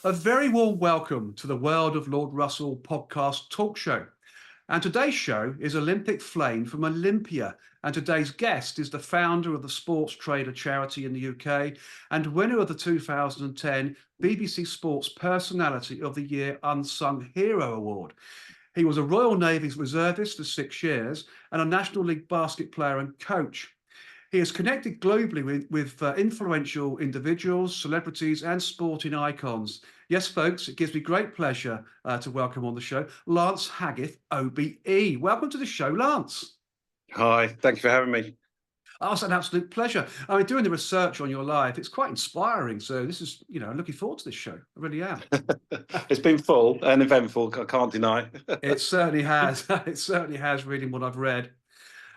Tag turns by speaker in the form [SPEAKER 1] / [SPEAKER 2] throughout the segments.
[SPEAKER 1] A very warm welcome to the World of Lord Russell podcast talk show. And today's show is Olympic Flame from Olympia. And today's guest is the founder of the Sports Traider charity in the UK and winner of the 2010 BBC Sports Personality of the Year Unsung Hero Award. He was a Royal Navy reservist for 6 years and a National League basket player and coach. He is connected globally with influential individuals, celebrities, and sporting icons. Yes, folks, it gives me great pleasure to welcome on the show Lance Haggith, OBE. Welcome to the show, Lance.
[SPEAKER 2] Hi, thank you for having me.
[SPEAKER 1] Oh, it's an absolute pleasure. I mean, doing the research on your life, it's quite inspiring. So this is, looking forward to this show. I really am.
[SPEAKER 2] It's been full and eventful, I can't deny.
[SPEAKER 1] It certainly has. It certainly has, reading what I've read.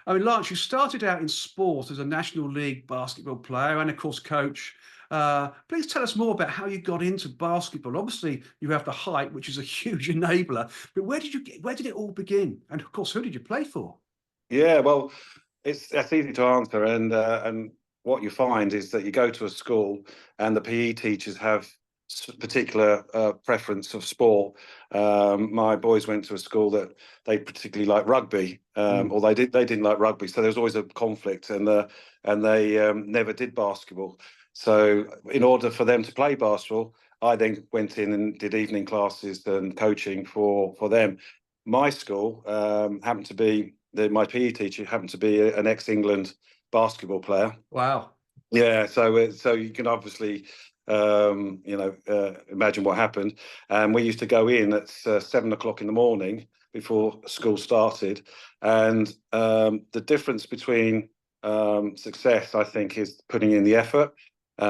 [SPEAKER 1] I mean, Lance, you started out in sport as a National League basketball player and, of course, coach. Please tell us more about how you got into basketball. Obviously, you have the height, which is a huge enabler. But where did it all begin? And, of course, who did you play for?
[SPEAKER 2] Yeah, well, that's easy to answer, and what you find is that you go to a school and the PE teachers have particular preference of sport. My boys went to a school that they particularly like rugby, or they didn't like rugby, so there was always a conflict, and they never did basketball. So in order for them to play basketball, I then went in and did evening classes and coaching for them. My school happened to be my PE teacher happened to be an ex-England basketball player.
[SPEAKER 1] Wow.
[SPEAKER 2] Yeah, so you can obviously imagine what happened. And we used to go in at 7 o'clock in the morning before school started. And the difference between success, I think, is putting in the effort. We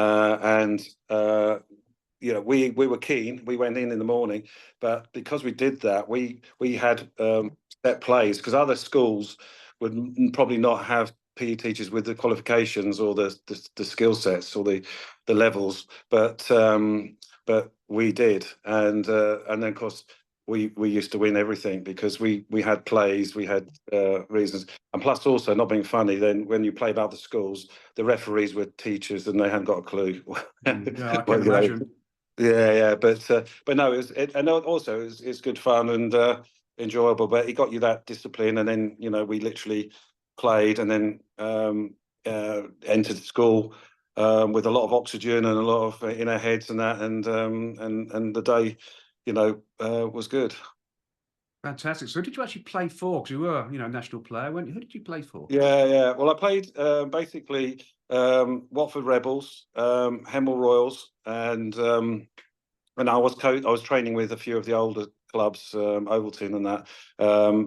[SPEAKER 2] were keen. We went in the morning, but because we did that, we had set plays, because other schools would probably not have PE teachers with the qualifications or the skill sets or the levels, but we did, and then of course we used to win everything because we had plays, we had reasons, and plus also, not being funny, then when you play about the schools, the referees were teachers and they hadn't got a clue.
[SPEAKER 1] Yeah, I can imagine.
[SPEAKER 2] Yeah, but no, it's good fun and enjoyable. But it got you that discipline, and then we literally played, and then entered school with a lot of oxygen and a lot of in our heads and that, and the day, was good.
[SPEAKER 1] Fantastic. So who did you actually play for? Because you were, a national player. Who did you play for?
[SPEAKER 2] Yeah. Well, I played basically Watford Rebels, Hemel Royals, and I was training with a few of the older clubs, Ovaltine and that.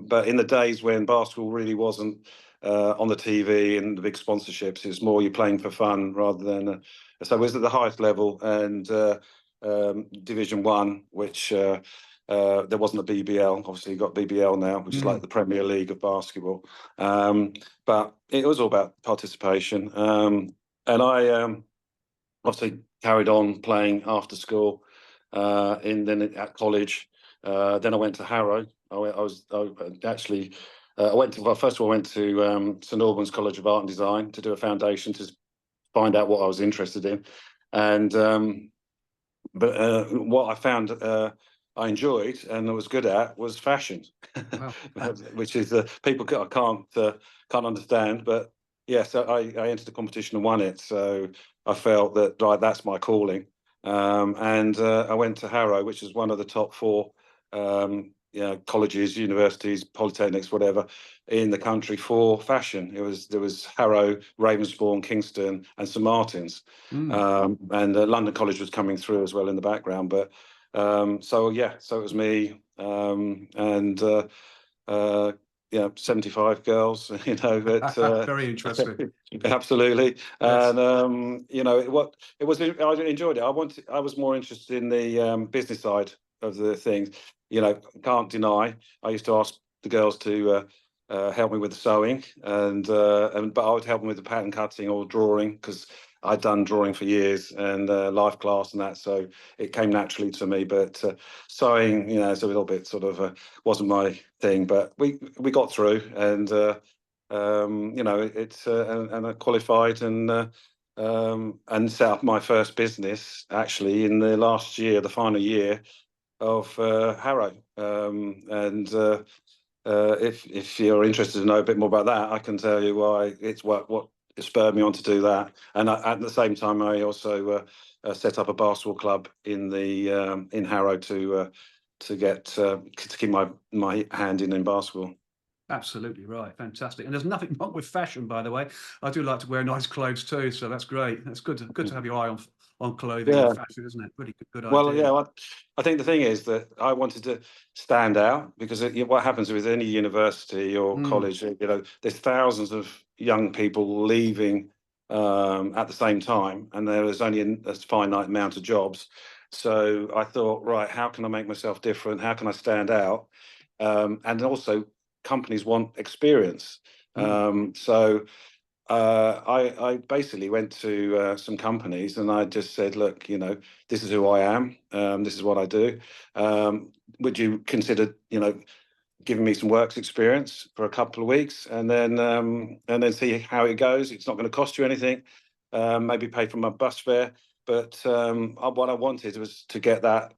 [SPEAKER 2] But in the days when basketball really wasn't on the TV and the big sponsorships, it's more you're playing for fun rather than. So it was at the highest level, and Division 1, which there wasn't a BBL. Obviously, you've got BBL now, which is like the Premier League of basketball. But it was all about participation. And I obviously carried on playing after school. Then at college, then I went to Harrow. I went to first of all I went to St Albans College of Art and Design to do a foundation to find out what I was interested in, and what I found I enjoyed and was good at was fashion.
[SPEAKER 1] Wow.
[SPEAKER 2] Which is people can't understand, but yeah. So I entered the competition and won it. So I felt that that's my calling. And I went to Harrow, which is one of the top 4 colleges, universities, polytechnics, whatever, in the country for fashion. There was Harrow, Ravensbourne, Kingston, and St Martin's, and London College was coming through as well in the background. But so it was me, and 75 girls, but
[SPEAKER 1] Very interesting.
[SPEAKER 2] absolutely.
[SPEAKER 1] Yes.
[SPEAKER 2] And I enjoyed it. I was more interested in the business side of the things. Can't deny, I used to ask the girls to help me with the sewing, but I would help them with the pattern cutting or drawing, because I'd done drawing for years, and life class and that, so it came naturally to me. But sewing, it's a little bit sort of wasn't my thing. But we got through, and and I qualified, and and set up my first business actually in the last year, the final year of Harrow. If you're interested to know a bit more about that, I can tell you why it's what spurred me on to do that. And at the same time, I also set up a basketball club in the in Harrow to keep my hand in basketball.
[SPEAKER 1] Absolutely right. Fantastic. And there's nothing wrong with fashion, by the way. I do like to wear nice clothes too, so that's great. That's good to have your eye on clothing and
[SPEAKER 2] Yeah.
[SPEAKER 1] fashion, isn't it? Really good
[SPEAKER 2] Well,
[SPEAKER 1] idea.
[SPEAKER 2] yeah, I think the thing is that I wanted to stand out because what happens with any university or
[SPEAKER 1] Mm,
[SPEAKER 2] college, there's thousands of young people leaving at the same time, and there is only a finite amount of jobs. So I thought, right, how can I make myself different? How can I stand out? And also, companies want experience.
[SPEAKER 1] mm,
[SPEAKER 2] So I basically went to some companies and I just said, look, this is who I am. This is what I do. Would you consider, giving me some works experience for a couple of weeks and then see how it goes? It's not going to cost you anything. Maybe pay for my bus fare. But what I wanted was to get that,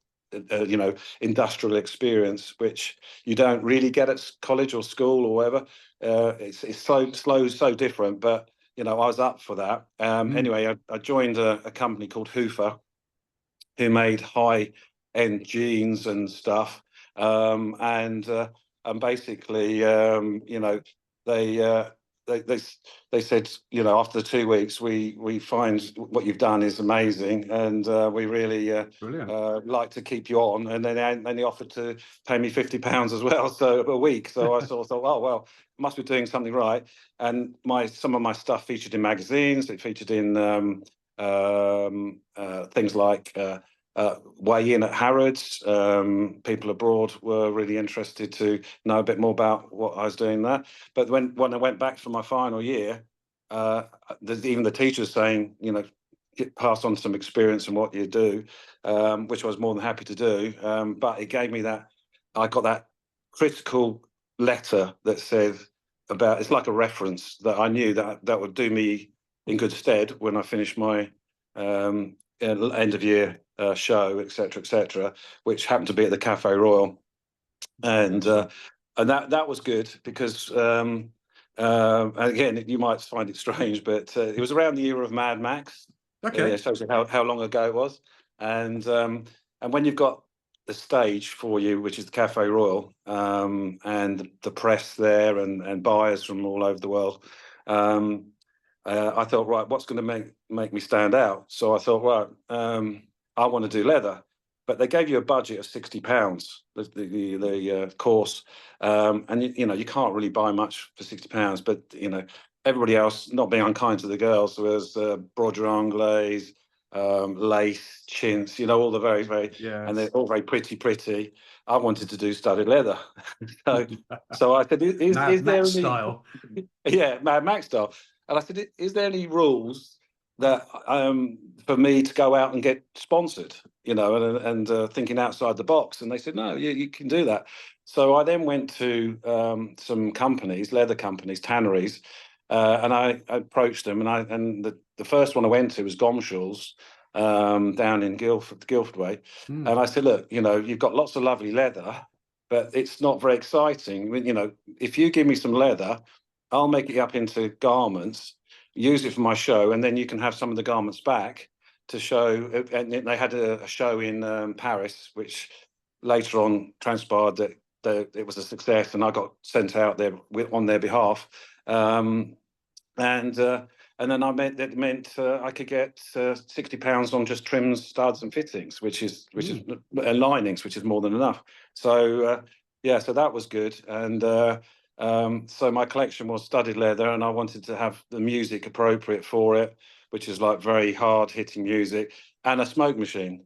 [SPEAKER 2] industrial experience, which you don't really get at college or school or whatever. It's so slow, so different. But I was up for that.
[SPEAKER 1] mm.
[SPEAKER 2] Anyway, I joined a company called Hoofer, who made high-end jeans and stuff. And basically, they uh, they they they said, after 2 weeks, we find what you've done is amazing, and we really
[SPEAKER 1] Brilliant.
[SPEAKER 2] like to keep you on. And then they offered to pay me £50 as well, so a week. So I sort of thought, oh well, must be doing something right. And some of my stuff featured in magazines. It featured in things like weigh in at Harrods. People abroad were really interested to know a bit more about what I was doing there. But when I went back for my final year, even the teachers saying, pass on some experience and what you do, which I was more than happy to do. But it gave me I got that critical letter that said it's like a reference that I knew that would do me in good stead when I finished my end of year show, etc., which happened to be at the Cafe Royal, and
[SPEAKER 1] Excellent.
[SPEAKER 2] that was good because again, you might find it strange, but it was around the era of Mad Max.
[SPEAKER 1] Okay.
[SPEAKER 2] It shows you how long ago it was, and when you've got the stage for you, which is the Cafe Royal, and the press there and buyers from all over the world. I thought, right, what's going to make me stand out? So I thought, right, I want to do leather, but they gave you a budget of £60, the course, and you can't really buy much for £60. But everybody else, not being unkind to the girls, was broderie anglaise, lace, chintz, all the very very, and they're
[SPEAKER 1] Yes.
[SPEAKER 2] all very pretty. I wanted to do studded leather, so I said, is
[SPEAKER 1] Mad
[SPEAKER 2] there
[SPEAKER 1] Max
[SPEAKER 2] any?
[SPEAKER 1] style.
[SPEAKER 2] Yeah, Mad Max style. And I said, is there any rules that for me to go out and get sponsored, and thinking outside the box? And they said, no, you can do that. So I then went to some companies, leather companies, tanneries, and I approached them. And the first one I went to was Gomshall's down in Guildford Way.
[SPEAKER 1] Mm,
[SPEAKER 2] And I said, look, you've got lots of lovely leather, but it's not very exciting. If you give me some leather, I'll make it up into garments, use it for my show, and then you can have some of the garments back to show. And they had a show in Paris, which later on transpired that it was a success, and I got sent out there on their behalf. Um, and and then it meant I could get £60 on just trims, studs, and fittings, which is
[SPEAKER 1] mm.
[SPEAKER 2] linings, which is more than enough. So yeah, so that was good. And so my collection was studded leather, and I wanted to have the music appropriate for it, which is like very hard hitting music, and a smoke machine.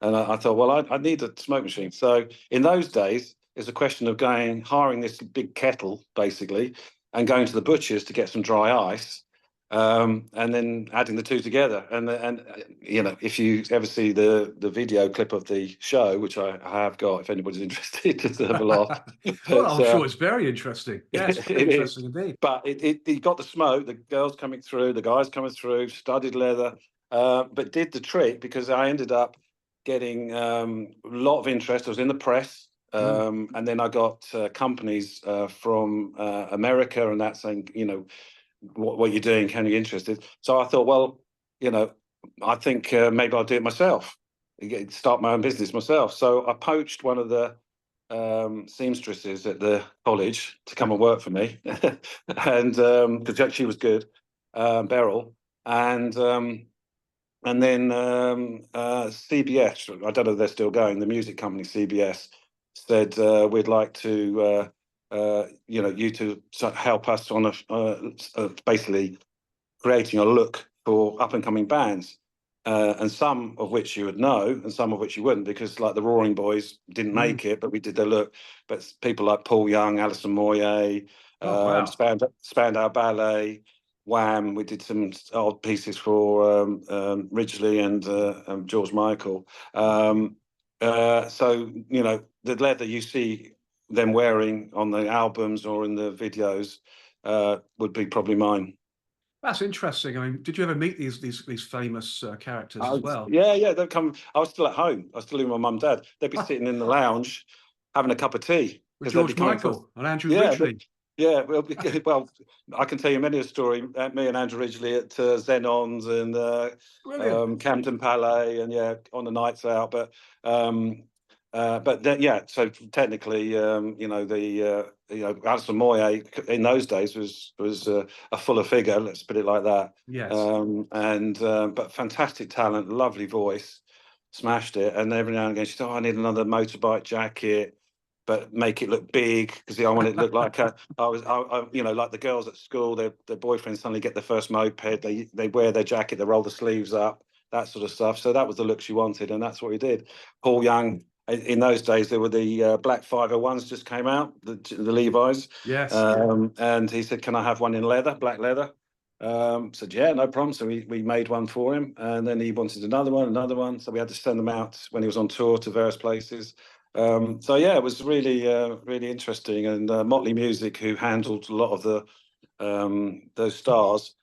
[SPEAKER 2] And I thought, well, I need a smoke machine. So in those days, it's a question of hiring this big kettle, basically, and going to the butcher's to get some dry ice, and then adding the two together. And you know, if you ever see the video clip of the show, which I have got, if anybody's interested, just to have a laugh.
[SPEAKER 1] Well,
[SPEAKER 2] But,
[SPEAKER 1] I'm sure it's very interesting. Yes, very
[SPEAKER 2] it is.
[SPEAKER 1] interesting indeed.
[SPEAKER 2] But it got the smoke, the girls coming through, the guys coming through, studded leather, but did the trick because I ended up getting a lot of interest. I was in the press. And then I got companies from America and that saying, you know, what you're doing, can you interested? So I thought, well, you know, I think maybe I'll do it myself, start my own business myself. So I poached one of the seamstresses at the college to come and work for me, and because she was good, Beryl, and then CBS, I don't know if they're still going, the music company CBS said we'd like to you know, you to help us on basically creating a look for up and coming bands, and some of which you would know, and some of which you wouldn't, because like the Roaring Boys didn't make it, but we did their look. But people like Paul Young, Alison Moyet,
[SPEAKER 1] Oh, wow.
[SPEAKER 2] Spandau Ballet, Wham. We did some old pieces for Ridgely and George Michael. So you know, the leather you see them wearing on the albums or in the videos would be probably mine.
[SPEAKER 1] That's interesting. I mean, did you ever meet these famous characters as well?
[SPEAKER 2] Yeah, they'd come. I was still at home. I was still with my mum and dad. They'd be sitting in the lounge having a cup of tea
[SPEAKER 1] With
[SPEAKER 2] because they'd be
[SPEAKER 1] George
[SPEAKER 2] coming for.
[SPEAKER 1] Michael and Andrew
[SPEAKER 2] Yeah,
[SPEAKER 1] Ridgeley.
[SPEAKER 2] yeah. Well, well, I can tell you many a story. Me and Andrew Ridgely at Zenons
[SPEAKER 1] Brilliant.
[SPEAKER 2] and Camden Palais, and yeah, on the nights out. But then, yeah. So technically, you know, you know, Alison Moyet in those days was a fuller figure. Let's put it like that.
[SPEAKER 1] Yes.
[SPEAKER 2] But fantastic talent, lovely voice, smashed it. And every now and again, she said, "Oh, I need another motorbike jacket, but make it look big because I want it to look like you know, like the girls at school, their boyfriends suddenly get their first moped, they wear their jacket, they roll the sleeves up, that sort of stuff." So that was the look she wanted, and that's what we did. Paul Young. In those days, there were the black 501s just came out, the Levi's.
[SPEAKER 1] Yes.
[SPEAKER 2] And he said, "Can I have one in leather, black leather?" Said, "Yeah, no problem." So we made one for him, and then he wanted another one. So we had to send them out when he was on tour to various places. So yeah, it was really really interesting. And Motley Music, who handled a lot of those stars,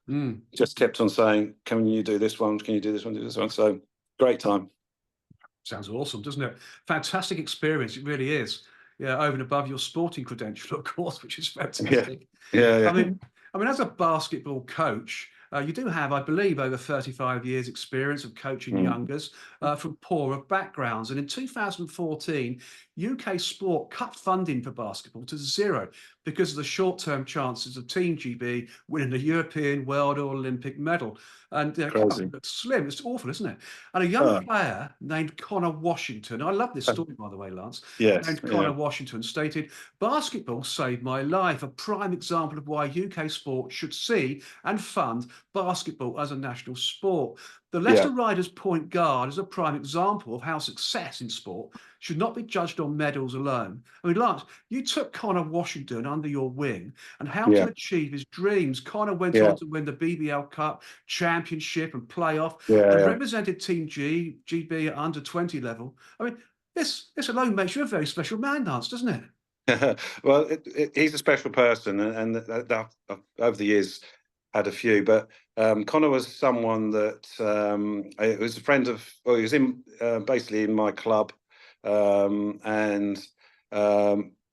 [SPEAKER 2] just kept on saying, "Can you do this one? Can you do this one? Do this one?" So great time.
[SPEAKER 1] Sounds awesome, doesn't it? Fantastic experience. It really is. Yeah, over and above your sporting credential, of course, which is
[SPEAKER 2] Yeah,
[SPEAKER 1] fantastic.
[SPEAKER 2] yeah,
[SPEAKER 1] I mean, as a basketball coach, you do have, I believe, over 35 years experience of coaching
[SPEAKER 2] yeah.
[SPEAKER 1] youngers from poorer backgrounds. And in 2014, UK sport cut funding for basketball to zero because of the short-term chances of Team GB winning a European, World or Olympic medal. And
[SPEAKER 2] Crazy.
[SPEAKER 1] it's slim, it's awful, isn't it? And a young
[SPEAKER 2] Oh,
[SPEAKER 1] player named Connor Washington, I love this story, by the way, Lance,
[SPEAKER 2] yes,
[SPEAKER 1] named
[SPEAKER 2] yeah.
[SPEAKER 1] Connor Washington stated, "Basketball saved my life, a prime example of why UK sport should see and fund basketball as a national sport. The
[SPEAKER 2] Yeah,
[SPEAKER 1] Leicester Riders point guard is a prime example of how success in sport should not be judged on medals alone." I mean, Lance, you took Connor Washington under your wing and helped him
[SPEAKER 2] yeah,
[SPEAKER 1] achieve his dreams. Connor went
[SPEAKER 2] yeah,
[SPEAKER 1] on to win the BBL Cup, Championship and playoff and
[SPEAKER 2] yeah,
[SPEAKER 1] represented Team GB at under 20 level. I mean, this alone makes you a very special man, Lance, doesn't it?
[SPEAKER 2] yeah. Well, he's a special person, and over the years had a few. But Connor was someone that it was a friend of. Well, he was in basically in my club, and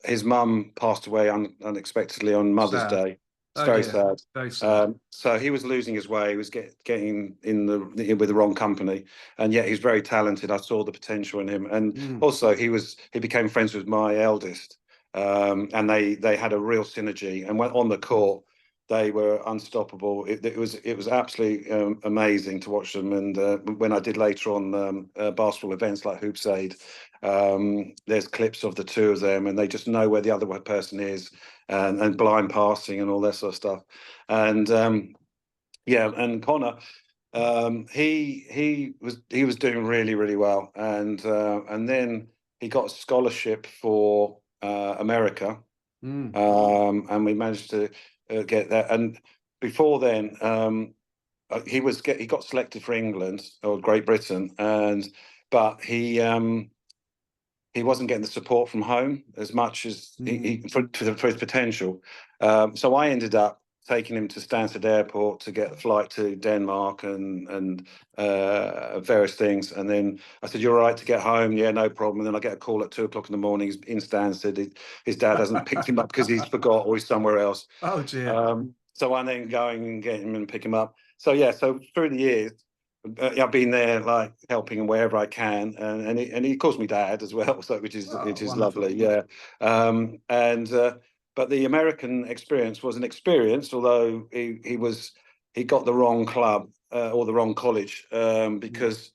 [SPEAKER 2] his mum passed away unexpectedly on Mother's
[SPEAKER 1] Sad.
[SPEAKER 2] Day. It's
[SPEAKER 1] Oh
[SPEAKER 2] very
[SPEAKER 1] dear.
[SPEAKER 2] sad.
[SPEAKER 1] Very sad.
[SPEAKER 2] So he was losing his way. He was getting with the wrong company, and yet he's very talented. I saw the potential in him, and
[SPEAKER 1] Mm.
[SPEAKER 2] also he became friends with my eldest, and they had a real synergy. And when on the court, they were unstoppable. It was absolutely amazing to watch them. And when I did later on basketball events like Hoops Aid, there's clips of the two of them, and they just know where the other person is, and blind passing and all that sort of stuff. And yeah, and Connor, he was doing really really well, and then he got a scholarship for America,
[SPEAKER 1] Mm.
[SPEAKER 2] and we managed to get that. And before then, he got selected for England or Great Britain, but he wasn't getting the support from home as much as for his potential. So I ended up taking him to Stansted Airport to get a flight to Denmark and various things. And then I said, "You're all right to get home?" "Yeah, no problem." And then I get a call at 2 o'clock in the morning. He's in Stansted. His dad hasn't picked him up because he's forgot or he's somewhere else.
[SPEAKER 1] Oh dear.
[SPEAKER 2] So I then going and get him and pick him up. So yeah, so through the years, I've been there, like helping him wherever I can, and he calls me dad as well, so which is
[SPEAKER 1] Wonderful.
[SPEAKER 2] lovely, yeah. But the American experience was an experience, although he got the wrong club or the wrong college because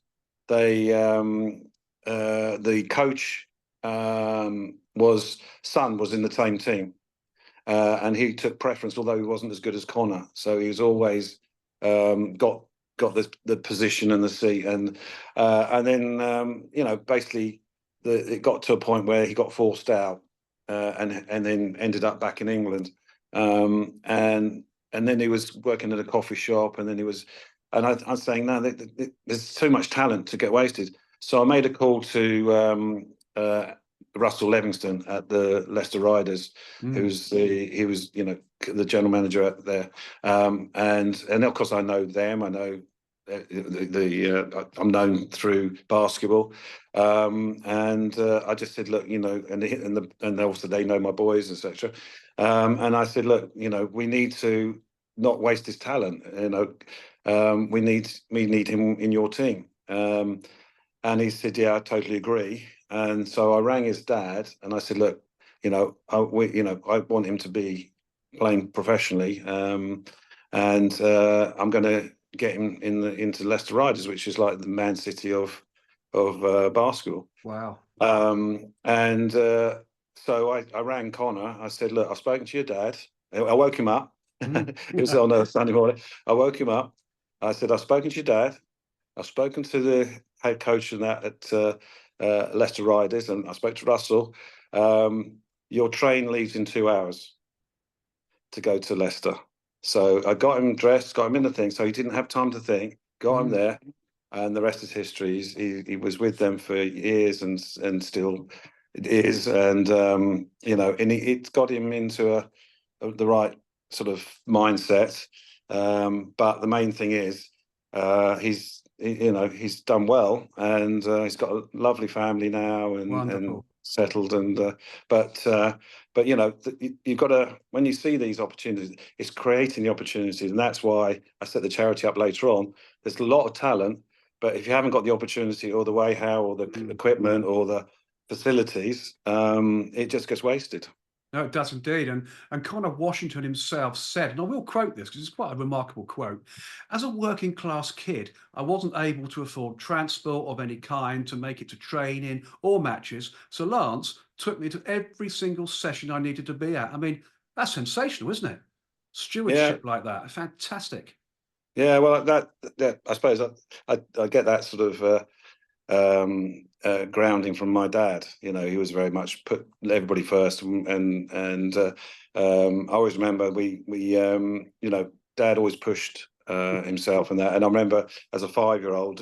[SPEAKER 2] the coach son was in the same team, and he took preference, although he wasn't as good as Connor, so he was always got the position and the seat, and then basically it got to a point where he got forced out, and then ended up back in England, and then he was working at a coffee shop, and then I'm saying, no, there's too much talent to get wasted. So I made a call to Russell Livingston at the Leicester Riders, he was the general manager out there, and of course I know them. I know I'm known through basketball, and I just said, look, and also they know my boys, etc. And I said, look, we need to not waste his talent. We need him in your team. And he said, yeah, I totally agree. And so I rang his dad and I said, look, I want him to be playing professionally, and I'm going to get him into Leicester Riders, which is like the Man City of basketball.
[SPEAKER 1] Wow.
[SPEAKER 2] So I rang Connor. I said, look, I've spoken to your dad. I woke him up. It was on a Sunday morning. I woke him up. I said, I've spoken to your dad. I've spoken to the head coach and that at Leicester Riders, and I spoke to Russell. Your train leaves in 2 hours to go to Leicester. So I got him dressed, got him in the thing, so he didn't have time to think. Got him there, and the rest is history. He was with them for years, and still is, and and it's got him into the right sort of mindset. But the main thing is, he's done well, and he's got a lovely family now, and settled, but you've got to, when you see these opportunities, it's creating the opportunities, and that's why I set the charity up later on. There's a lot of talent, but if you haven't got the opportunity or the way-how or the equipment or the facilities, it just gets wasted.
[SPEAKER 1] No, it does indeed. And Connor Washington himself said, and I will quote this because it's quite a remarkable quote: "As a working class kid, I wasn't able to afford transport of any kind to make it to training or matches. So Lance took me to every single session I needed to be at." I mean, that's sensational, isn't it? Stewardship like that. Fantastic.
[SPEAKER 2] Yeah, well, that I suppose I get that sort of grounding from my dad. He was very much put everybody first, and I always remember Dad always pushed himself and that. And I remember as a 5-year-old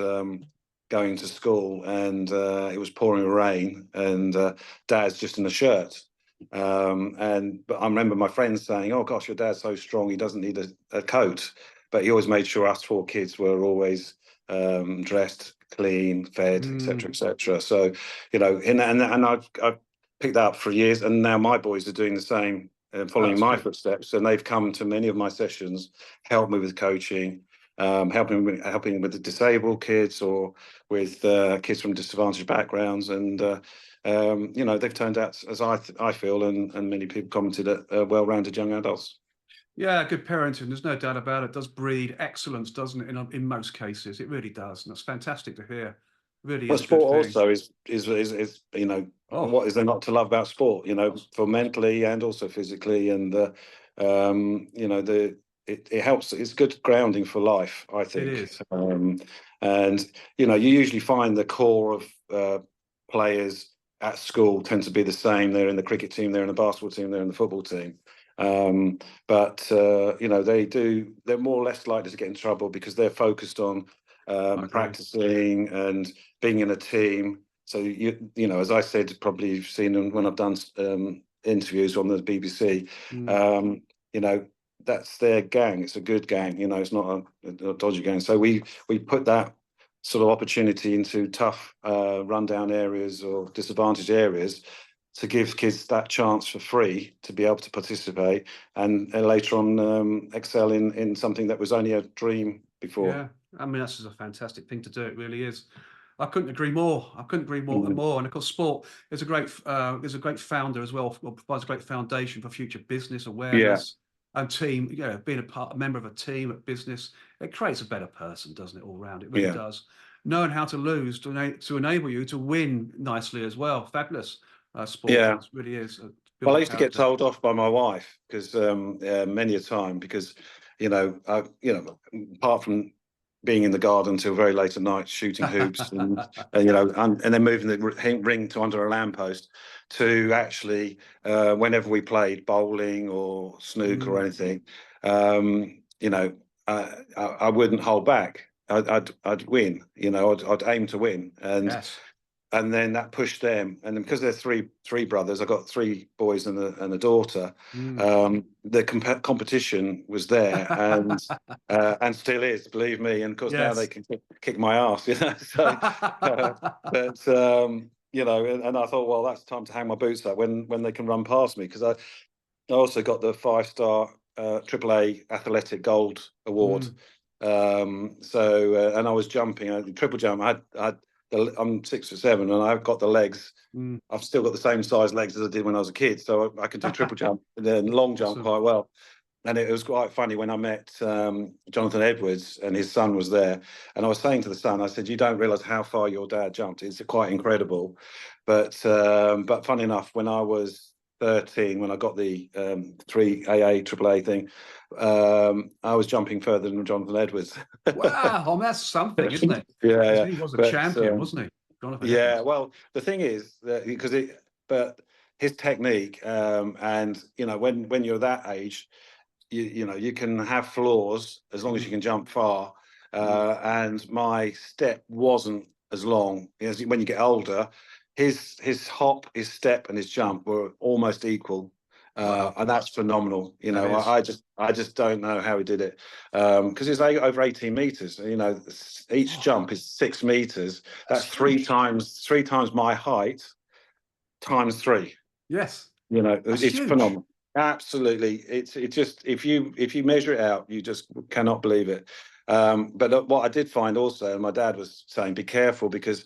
[SPEAKER 2] going to school, and it was pouring rain, and Dad's just in a shirt. But I remember my friends saying, "Oh gosh, your dad's so strong, he doesn't need a coat." But he always made sure us 4 kids were always dressed, clean, fed, etc., etc. So, and I've picked that up for years, and now my boys are doing the same, following my footsteps, and they've come to many of my sessions, help me with coaching, helping with the disabled kids or with kids from disadvantaged backgrounds, and they've turned out, as I feel, and many people commented, at well-rounded young adults.
[SPEAKER 1] Yeah, good parenting. There's no doubt about it. It does breed excellence, doesn't it? In most cases, it really does, and that's fantastic to hear. Really
[SPEAKER 2] Well,
[SPEAKER 1] is a good
[SPEAKER 2] sport
[SPEAKER 1] thing.
[SPEAKER 2] also is what is there not to love about sport? For mentally and also physically, and it helps. It's good grounding for life, I think.
[SPEAKER 1] It is.
[SPEAKER 2] And you usually find the core of players at school tend to be the same. They're in the cricket team, they're in the basketball team, they're in the football team. But they're more or less likely to get in trouble because they're focused on practicing and being in a team. So as I said, probably you've seen when I've done interviews on the BBC. That's their gang. It's a good gang. It's not a dodgy gang. So we put that sort of opportunity into tough rundown areas or disadvantaged areas to give kids that chance for free to be able to participate and later on excel in something that was only a dream before.
[SPEAKER 1] Yeah, I mean, that's just a fantastic thing to do. It really is. I couldn't agree more. I couldn't agree more and more. And of course, sport is a great founder as well. Provides a great foundation for future business awareness and team. Being a member of a team at business, it creates a better person, doesn't it? All round, it really does. Knowing how to lose to enable you to win nicely as well. Fabulous sport. It really is.
[SPEAKER 2] Well, I used to get told off by my wife because many a time because apart from being in the garden till very late at night shooting hoops and then moving the ring to under a lamppost to actually whenever we played bowling or snooker or anything, I wouldn't hold back. I'd win. I'd aim to win, and then that pushed them. And then because they're three brothers, I got 3 boys and a daughter. The competition was there, and still is, believe me. And of course now they can kick my ass, So, but and I thought, well, that's time to hang my boots up when they can run past me, because I also got the 5-star AAA Athletic Gold Award. And I was jumping triple jump. I'm 6'7" and I've got the legs. I've still got the same size legs as I did when I was a kid, so I could do triple jump and then long jump quite well. And it was quite funny when I met Jonathan Edwards and his son was there, and I was saying to the son, I said, "You don't realise how far your dad jumped. It's quite incredible." But funny enough, when I was 13, when I got the 3AA AAA thing, I was jumping further than Jonathan Edwards.
[SPEAKER 1] Wow, that's something, isn't it?
[SPEAKER 2] Yeah.
[SPEAKER 1] He was a champion, wasn't he? Jonathan Edwards.
[SPEAKER 2] Well, the thing is that but his technique, and when you're that age, you can have flaws as long as you can jump far. And my step wasn't as long as when you get older. His hop, his step, and his jump were almost equal. And that's phenomenal. I just don't know how he did it, because it's over 18 meters. Each jump is 6 meters. That's three times my height times 3.
[SPEAKER 1] Yes,
[SPEAKER 2] it's
[SPEAKER 1] huge.
[SPEAKER 2] phenomenal. Absolutely, it's just if you measure it out, you just cannot believe it. But what I did find also, and my dad was saying, be careful because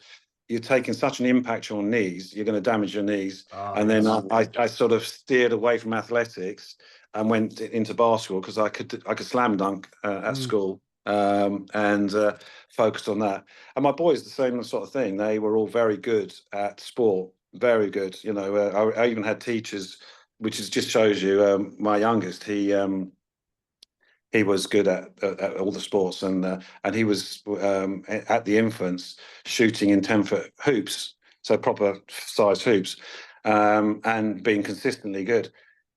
[SPEAKER 2] you're taking such an impact on your knees, you're going to damage your knees. And then I sort of steered away from athletics and went into basketball because I could slam dunk at school, and focused on that. And my boys, the same sort of thing. They were all very good at sport, very good. I even had teachers, which just shows you. My youngest, he was good at all the sports, and he was at the infants shooting in 10-foot hoops, so proper size hoops, and being consistently good.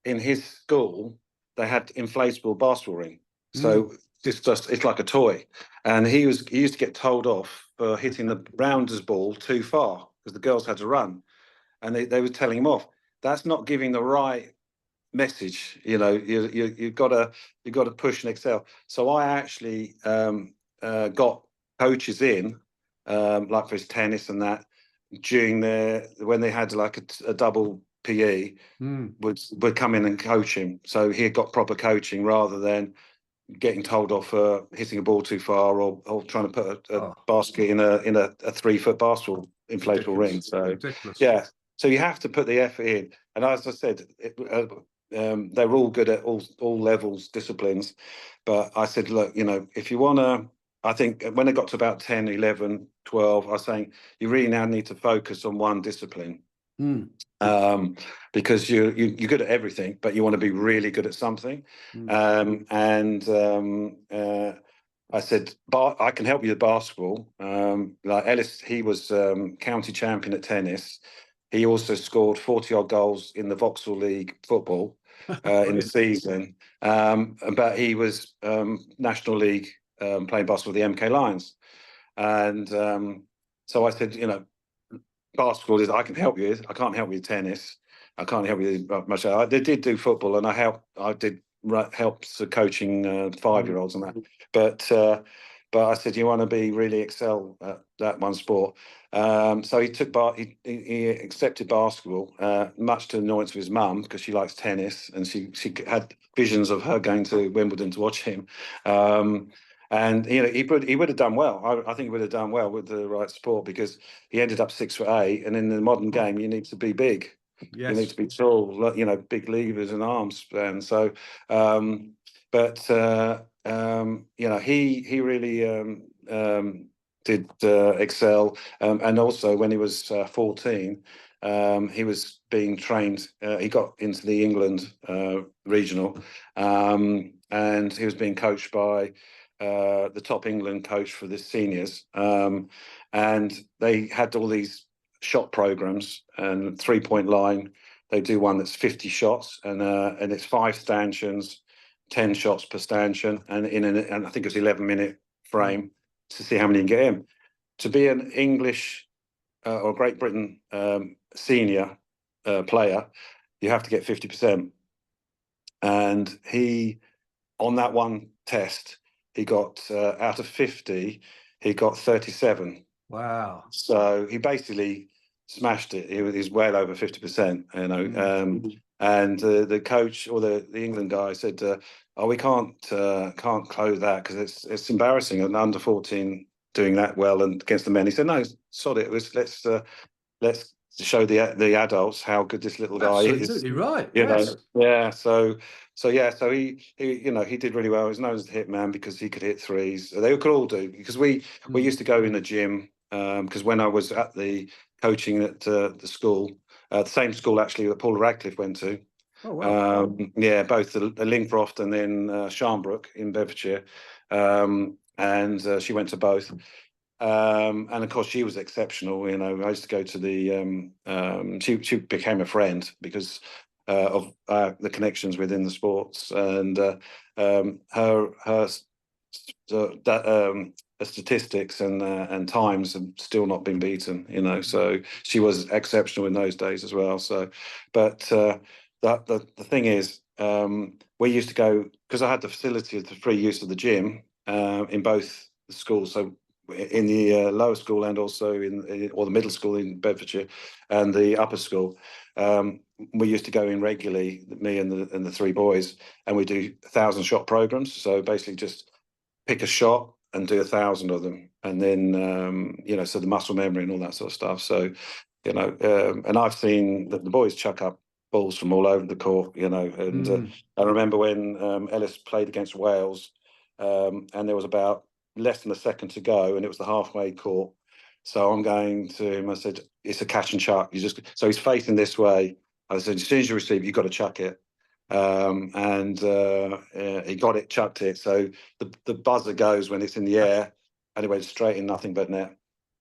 [SPEAKER 2] In his school, they had inflatable basketball ring, so it's like a toy, and he used to get told off for hitting the rounders ball too far because the girls had to run, and they were telling him off. That's not giving the right message. You've got to push and excel. So I actually got coaches in, like for his tennis and that, during when they had like a double PE, would come in and coach him. So he got proper coaching rather than getting told off for hitting a ball too far or trying to put a basket in a 3-foot basketball inflatable ring. So ridiculous. So you have to put the effort in. And as I said, they were all good at all levels, disciplines. But I said, look, if you want to, I think when it got to about 10, 11, 12, I was saying, you really now need to focus on one discipline. Because you're good at everything, but you want to be really good at something. I said, I can help you with basketball. Like Ellis, he was county champion at tennis. He also scored 40-odd goals in the Vauxhall League football. in the season. But he was National League playing basketball with the MK Lions. And so I said, basketball is I can help you with. I can't help you with tennis. I can't help you much. I did do football, and I did help coaching 5-year-olds and that. But I said, you want to be really excel at that one sport. So he accepted basketball, much to the annoyance of his mum, because she likes tennis, and she had visions of her going to Wimbledon to watch him. And he would have done well. I think he would have done well with the right sport, because he ended up 6'8", and in the modern game you need to be big.
[SPEAKER 1] Yes.
[SPEAKER 2] You need to be tall, big levers and arms. And so, he really did excel. And also when he was 14, he was being trained. He got into the England regional, and he was being coached by the top England coach for the seniors. And they had all these shot programs, and 3-point line. They do one that's 50 shots, and it's 5 stanchions, 10 shots per stanchion, and and I think it's 11-minute frame to see how many you can get in. To be an English or Great Britain senior player, you have to get 50%. And he, on that one test, he got out of 50, he got 37.
[SPEAKER 1] Wow.
[SPEAKER 2] So he basically smashed it. He's well over 50%, and the coach, or the England guy, said, "Oh, we can't close that, because it's embarrassing, an under 14 doing that well and against the men." He said, "No, sod it. Let's show the adults how good this little guy is."
[SPEAKER 1] Absolutely right. Yes.
[SPEAKER 2] So he did really well. He was known as the Hitman because he could hit threes. They could all do, because we used to go in the gym, because when I was at the coaching at the school, the same school actually that Paula Radcliffe went to.
[SPEAKER 1] Oh, wow.
[SPEAKER 2] Both the Linkcroft and then Sharnbrook in Bedfordshire, and she went to both. And of course, she was exceptional. I used to go to the. She became a friend because of the connections within the sports, and her statistics and times have still not been beaten. So she was exceptional in those days as well. So, but the thing is, we used to go, because I had the facility of the free use of the gym in both the schools. So in the lower school, and also or the middle school in Bedfordshire, and the upper school, we used to go in regularly, me and the 3 boys, and we do 1,000-shot programs. So basically just pick a shot and do 1,000 of them, and then so the muscle memory and all that sort of stuff. So and I've seen that the boys chuck up balls from all over the court, and I remember when Ellis played against Wales, and there was about less than a second to go, and it was the halfway court. So I'm going to him, I said, "It's a catch and chuck. So he's facing this way. I said, as soon as you receive it, you've got to chuck it." And he got it, chucked it. So the buzzer goes when it's in the air, and it went straight in nothing but net.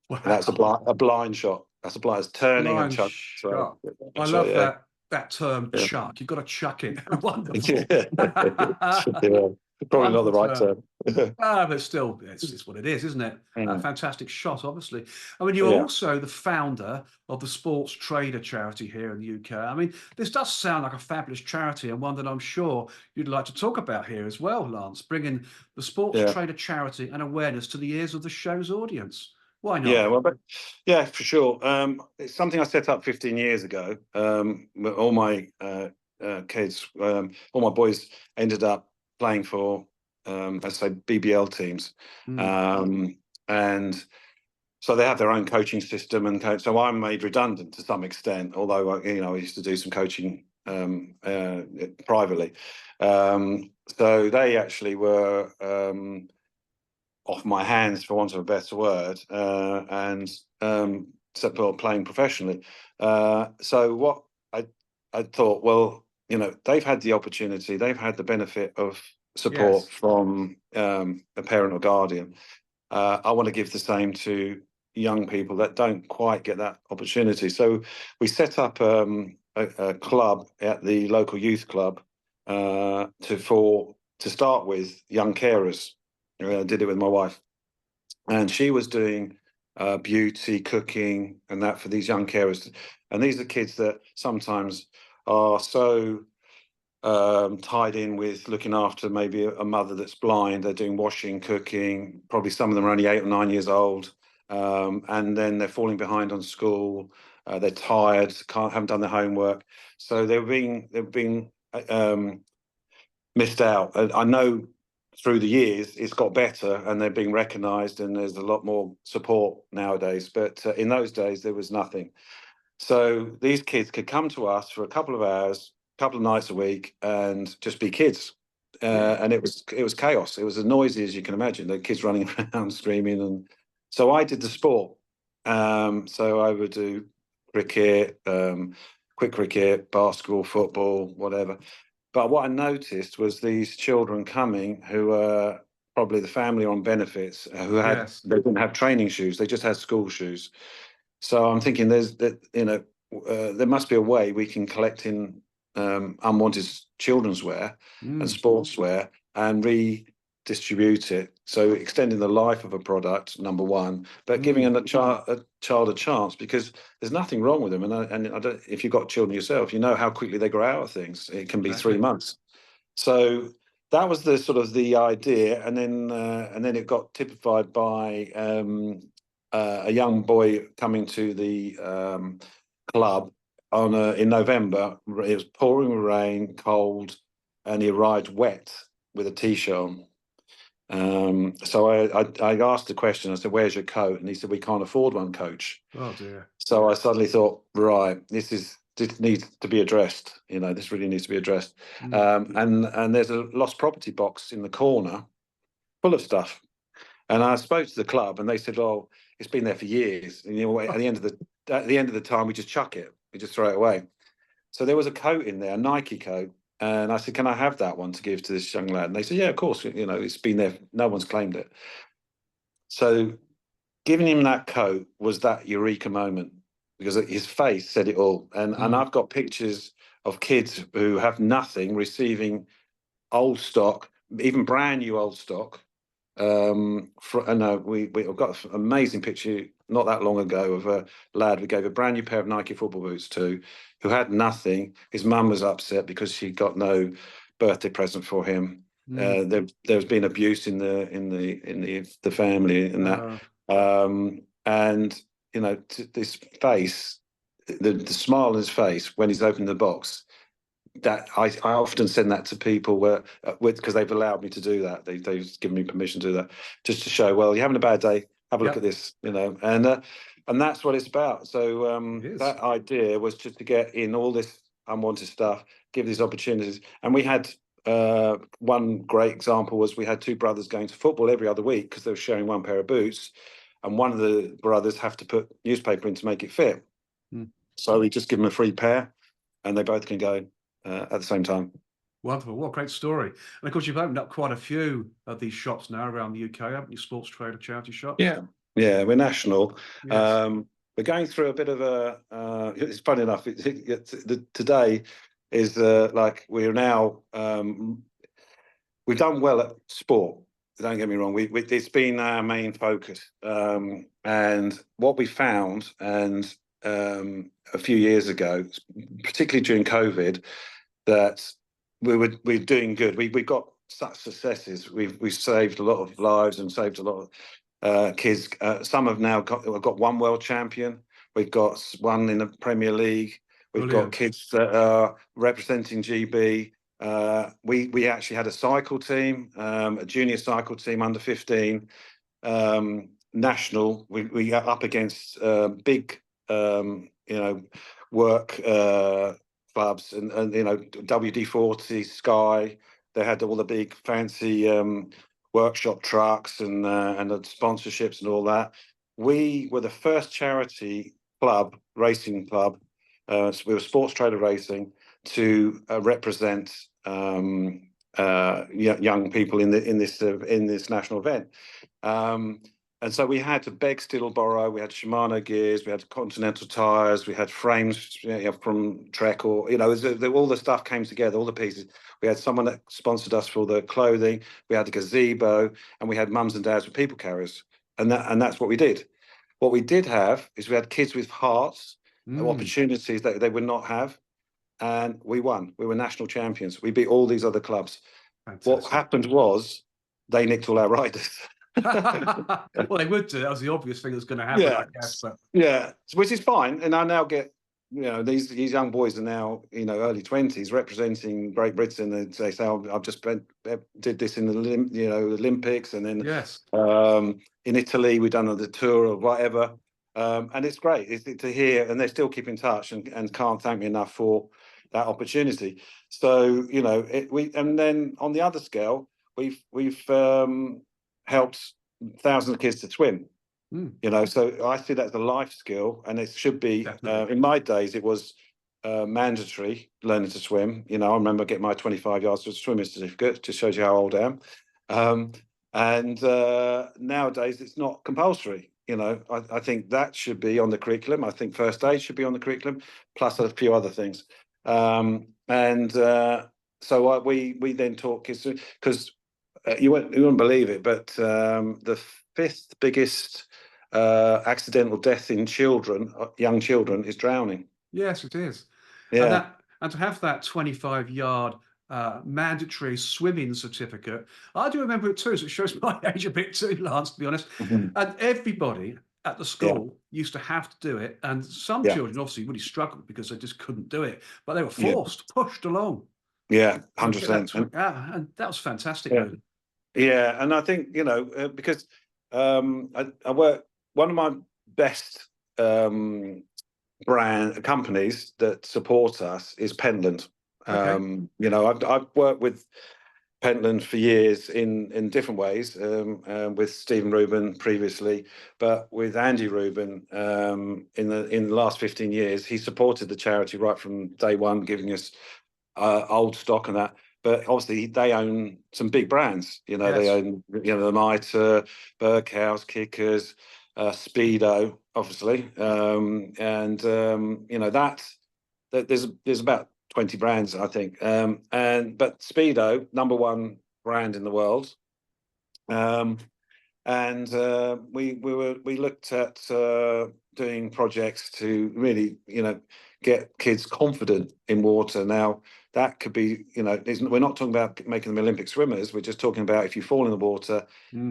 [SPEAKER 2] Wow. And that's a blind shot. That's a blind. It's turning and chuck.
[SPEAKER 1] So, I love that term, chuck. You've got to chuck it. Wonderful.
[SPEAKER 2] Yeah. Probably not the right term.
[SPEAKER 1] But still, it's what it is, isn't it? A fantastic shot, obviously. I mean, you're also the founder of the Sports Traider charity here in the UK. I mean, this does sound like a fabulous charity, and one that I'm sure you'd like to talk about here as well, Lance, bringing the Sports Traider charity and awareness to the ears of the show's audience. Why not?
[SPEAKER 2] For sure. It's something I set up 15 years ago. All my kids, all my boys ended up playing for, let's say, BBL teams. And so they have their own coaching system, and so I'm made redundant to some extent, although I used to do some coaching privately. So they actually were off my hands, for want of a better word, and so playing professionally. So what I thought, well, they've had the opportunity, they've had the benefit of support from a parent or guardian. I want to give the same to young people that don't quite get that opportunity. So we set up a club at the local youth club to start with young carers. I did it with my wife, and she was doing beauty, cooking, and that for these young carers. And these are kids that sometimes are so tied in with looking after maybe a mother that's blind. They're doing washing, cooking. Probably some of them are only 8 or 9 years old, and then they're falling behind on school. They're tired, haven't done their homework, so they've been missed out. I know through the years it's got better, and they're being recognised, and there's a lot more support nowadays. But in those days there was nothing. So these kids could come to us for a couple of hours, a couple of nights a week, and just be kids. And it was chaos. It was as noisy as you can imagine. The kids running around screaming, and so I did the sport. So I would do cricket, quick cricket, basketball, football, whatever. But what I noticed was these children coming who were probably the family on benefits,
[SPEAKER 1] Yes.
[SPEAKER 2] they didn't have training shoes, they just had school shoes. So I'm thinking there must be a way we can collect in unwanted children's wear and sportswear and redistribute it. So extending the life of a product, number one, but giving a child a chance, because there's nothing wrong with them. And I don't, if you've got children yourself, you know how quickly they grow out of things. It can be 3 months. So that was the sort of the idea, and then it got typified by a young boy coming to the club in November. It was pouring rain, cold, and he arrived wet with a t-shirt on. So I asked the question. I said, "Where's your coat?" And he said, "We can't afford one, coach."
[SPEAKER 1] Oh dear.
[SPEAKER 2] So I suddenly thought, right, this needs to be addressed. This really needs to be addressed. And there's a lost property box in the corner full of stuff. And I spoke to the club, and they said, "Oh, it's been there for years. And at the end of the time, we just chuck it. We just throw it away." So there was a coat in there, a Nike coat, and I said, "Can I have that one to give to this young lad?" And they said, "Yeah, of course. It's been there. No one's claimed it." So giving him that coat was that eureka moment, because his face said it all. And I've got pictures of kids who have nothing receiving old stock, even brand new old stock. We've got an amazing picture not that long ago of a lad we gave a brand new pair of Nike football boots to, who had nothing. His mum was upset because she got no birthday present for him. There's been abuse in the family and that. And this face, the smile on his face when he's opened the box, that I often send that to people because they've allowed me to do that. They've given me permission to do that, just to show, well, you're having a bad day, have a look at this, and that's what it's about. So that idea was just to get in all this unwanted stuff, give these opportunities. And we had one great example was we had 2 brothers going to football every other week because they were sharing one pair of boots, and one of the brothers have to put newspaper in to make it fit. So we just give them a free pair, and they both can go at the same time.
[SPEAKER 1] Wonderful. What a great story. And of course, you've opened up quite a few of these shops now around the UK, haven't you? Sports Trader charity shops.
[SPEAKER 2] Yeah, we're national.
[SPEAKER 1] Yes.
[SPEAKER 2] We're going through a bit of it's funny enough, today is like we're now, we've done well at sport. Don't get me wrong. It's been our main focus. And what we found, and a few years ago, particularly during COVID, that we're doing good. We've got such successes. We've saved a lot of lives and saved a lot of kids. Some have now got one world champion. We've got one in the Premier League. We've got kids that are representing GB. We actually had a cycle team, a junior cycle team under 15, national. We got up against big, work clubs and WD-40, Sky. They had all the big fancy workshop trucks and the sponsorships and all that. We were the first charity club, racing club. So we were Sports Trader Racing to represent young people in this national event. And so we had to beg, steal, borrow. We had Shimano gears, we had Continental tires, we had frames, from Trek, or all the stuff came together, all the pieces. We had someone that sponsored us for the clothing. We had a gazebo, and we had mums and dads with people carriers, and that's what we did. What we did have is we had kids with hearts, opportunities that they would not have, and we won. We were national champions. We beat all these other clubs.
[SPEAKER 1] Fantastic.
[SPEAKER 2] What happened was they nicked all our riders.
[SPEAKER 1] Well, they would do. That was the obvious thing that's going to happen, I guess. But
[SPEAKER 2] which is fine. And I now get, these young boys are now, early 20s, representing Great Britain, and they say, "Oh, I've just did this in the Olympics, and then in Italy we've done the tour or whatever." And it's great to hear, and they still keep in touch and can't thank me enough for that opportunity. So and then on the other scale, we've helped thousands of kids to swim. So I see that as a life skill, and it should be. In my days, it was mandatory learning to swim. I remember getting my 25 yards to swimming certificate. Just shows you how old I am. And nowadays, it's not compulsory. I think that should be on the curriculum. I think first aid should be on the curriculum, plus a few other things. So we then taught kids, because you wouldn't believe it, but the fifth biggest accidental death in young children, is drowning.
[SPEAKER 1] Yes, it is.
[SPEAKER 2] Yeah.
[SPEAKER 1] And to have that 25-yard mandatory swimming certificate, I do remember it too. So it shows my age a bit too, Lance, to be honest. And everybody at the school used to have to do it, and some children obviously really struggled because they just couldn't do it, but they were forced, pushed along.
[SPEAKER 2] Yeah, 100%.
[SPEAKER 1] And that was fantastic. Really.
[SPEAKER 2] Yeah, and I think because I work. One of my best brand companies that support us is Pentland. I've worked with Pentland for years in different ways, with Stephen Rubin previously, but with Andy Rubin in the last 15 years. He supported the charity right from day one, giving us old stock and that. But obviously they own some big brands. They own the Mitre, Berghaus, Kickers, Speedo, obviously, there's about 20 brands, I think, but Speedo, number one brand in the world, we looked at doing projects to really get kids confident in water. Now that could be we're not talking about making them Olympic swimmers. We're just talking about, if you fall in the water,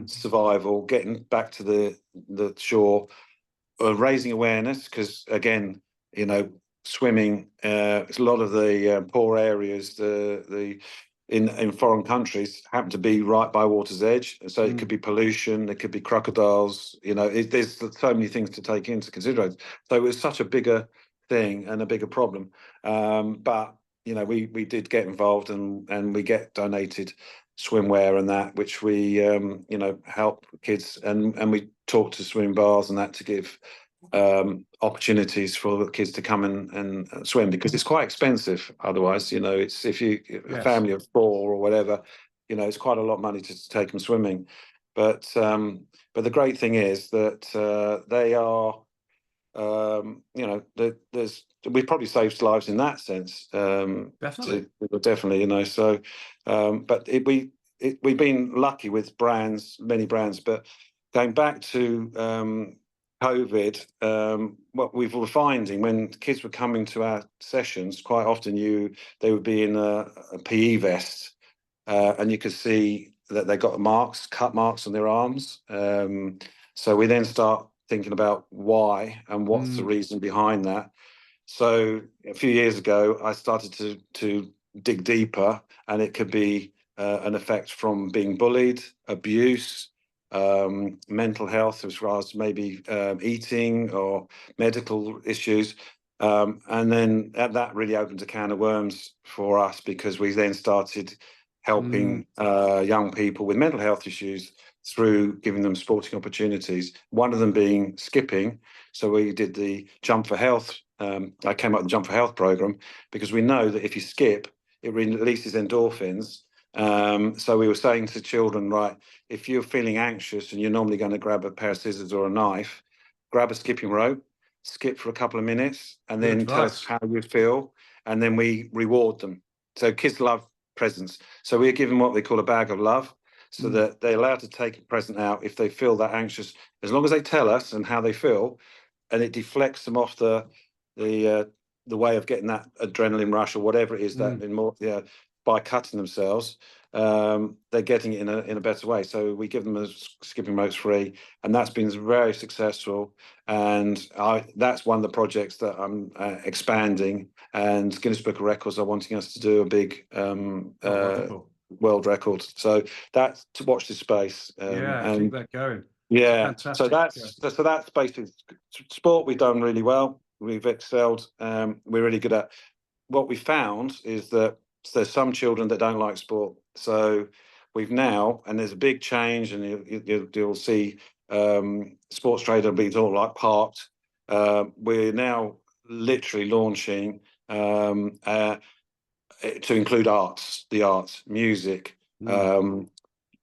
[SPEAKER 2] survival, getting back to the shore, raising awareness, because again swimming, it's a lot of the poor areas, in foreign countries happen to be right by water's edge. So it could be pollution, it could be crocodiles, there's so many things to take into consideration. So it was such a bigger thing and a bigger problem. But we did get involved, and we get donated swimwear and that, which we help kids, and we talk to swim bars and that to give opportunities for the kids to come and swim, because it's quite expensive otherwise. It's if you a family of four or whatever, it's quite a lot of money to take them swimming. But the great thing is that they are we've probably saved lives in that sense. Definitely. So but we've been lucky with many brands. But going back to COVID, what we were finding when kids were coming to our sessions, quite often they would be in a PE vest, and you could see that they got cut marks on their arms. So we then start thinking about why and what's the reason behind that. So a few years ago, I started to dig deeper, and it could be an effect from being bullied, abuse, mental health, as well as maybe eating or medical issues. And then that really opened a can of worms for us, because we then started helping young people with mental health issues through giving them sporting opportunities, one of them being skipping. So we did the Jump for Health. I came up with the Jump for Health program, because we know that if you skip, it releases endorphins, So we were saying to children, right, if you're feeling anxious and you're normally going to grab a pair of scissors or a knife, grab a skipping rope, skip for a couple of minutes, and
[SPEAKER 1] Good
[SPEAKER 2] then tell us
[SPEAKER 1] advice.
[SPEAKER 2] how you feel, and then we reward them. So kids love presents. So we give them what they call a bag of love, so that they're allowed to take a present out if they feel that anxious, as long as they tell us and how they feel, and it deflects them off the way of getting that adrenaline rush or whatever it is that in more by cutting themselves, they're getting it in a better way. So we give them a skipping ropes free, and that's been very successful. And that's one of the projects that I'm expanding. And Guinness Book of Records are wanting us to do a big world record. So that's to watch this space.
[SPEAKER 1] Yeah, keep that going.
[SPEAKER 2] Yeah,
[SPEAKER 1] Fantastic.
[SPEAKER 2] so that's basically sport. We've done really well. We've excelled. We're really good at. What we found is that there's some children that don't like sport. So we've now, and there's a big change, and you'll see Sports Trader being all like parked. We're now literally launching to include the arts, music,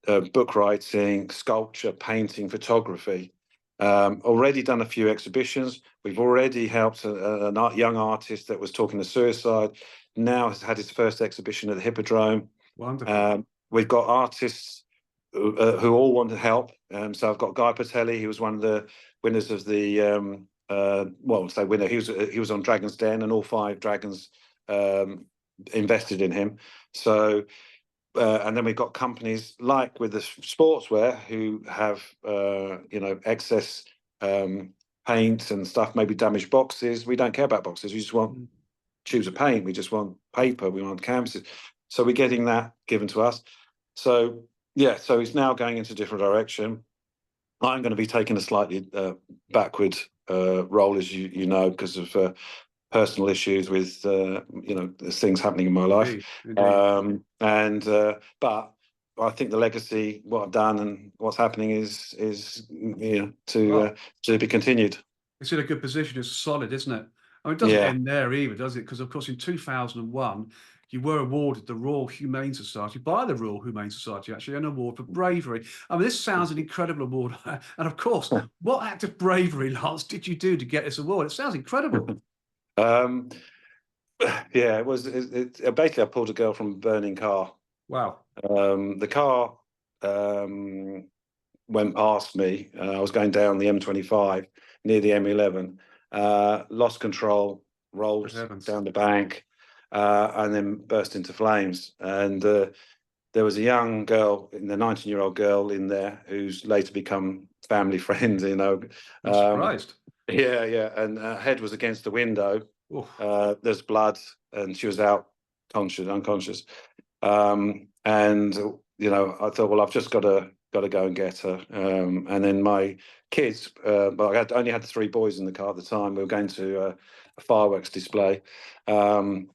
[SPEAKER 2] book writing, sculpture, painting, photography. Already done a few exhibitions. We've already helped a young artist that was talking to suicide. Now has had his first exhibition at the Hippodrome.
[SPEAKER 1] Wonderful.
[SPEAKER 2] We've got artists who all want to help. So I've got Guy Patelli, who was one of the winners of the winner. He was on Dragon's Den, and all 5 dragons invested in him. So. And then we've got companies like with the sportswear who have excess paint and stuff, maybe damaged boxes. We don't care about boxes. We just want tubes of paint. We just want paper. We want canvases. So we're getting that given to us. So so it's now going into a different direction. I'm going to be taking a slightly backward role, as you know, because of personal issues with there's things happening in my life.
[SPEAKER 1] Indeed.
[SPEAKER 2] But I think the legacy, what I've done and what's happening is to be continued.
[SPEAKER 1] It's in a good position. It's solid, isn't it? I mean, it doesn't
[SPEAKER 2] Yeah.
[SPEAKER 1] end there either, does it? Because of course in 2001 you were awarded the Royal Humane Society, by the Royal Humane Society actually, an award for bravery. I mean, this sounds an incredible award. And of course, what act of bravery, Lance, did you do to get this award? It sounds incredible.
[SPEAKER 2] Yeah, it was. Basically, I pulled a girl from a burning car.
[SPEAKER 1] Wow.
[SPEAKER 2] The car went past me. I was going down the M25 near the M11. Lost control, rolled down the bank, and then burst into flames. And there was a young girl, the 19-year-old girl in there, who's later become family friends.
[SPEAKER 1] I'm surprised.
[SPEAKER 2] Yeah, and her head was against the window. There's blood, and she was unconscious. And I thought, well, I've just got to go and get her. And then my kids, but I only had 3 boys in the car at the time. We were going to a fireworks display, and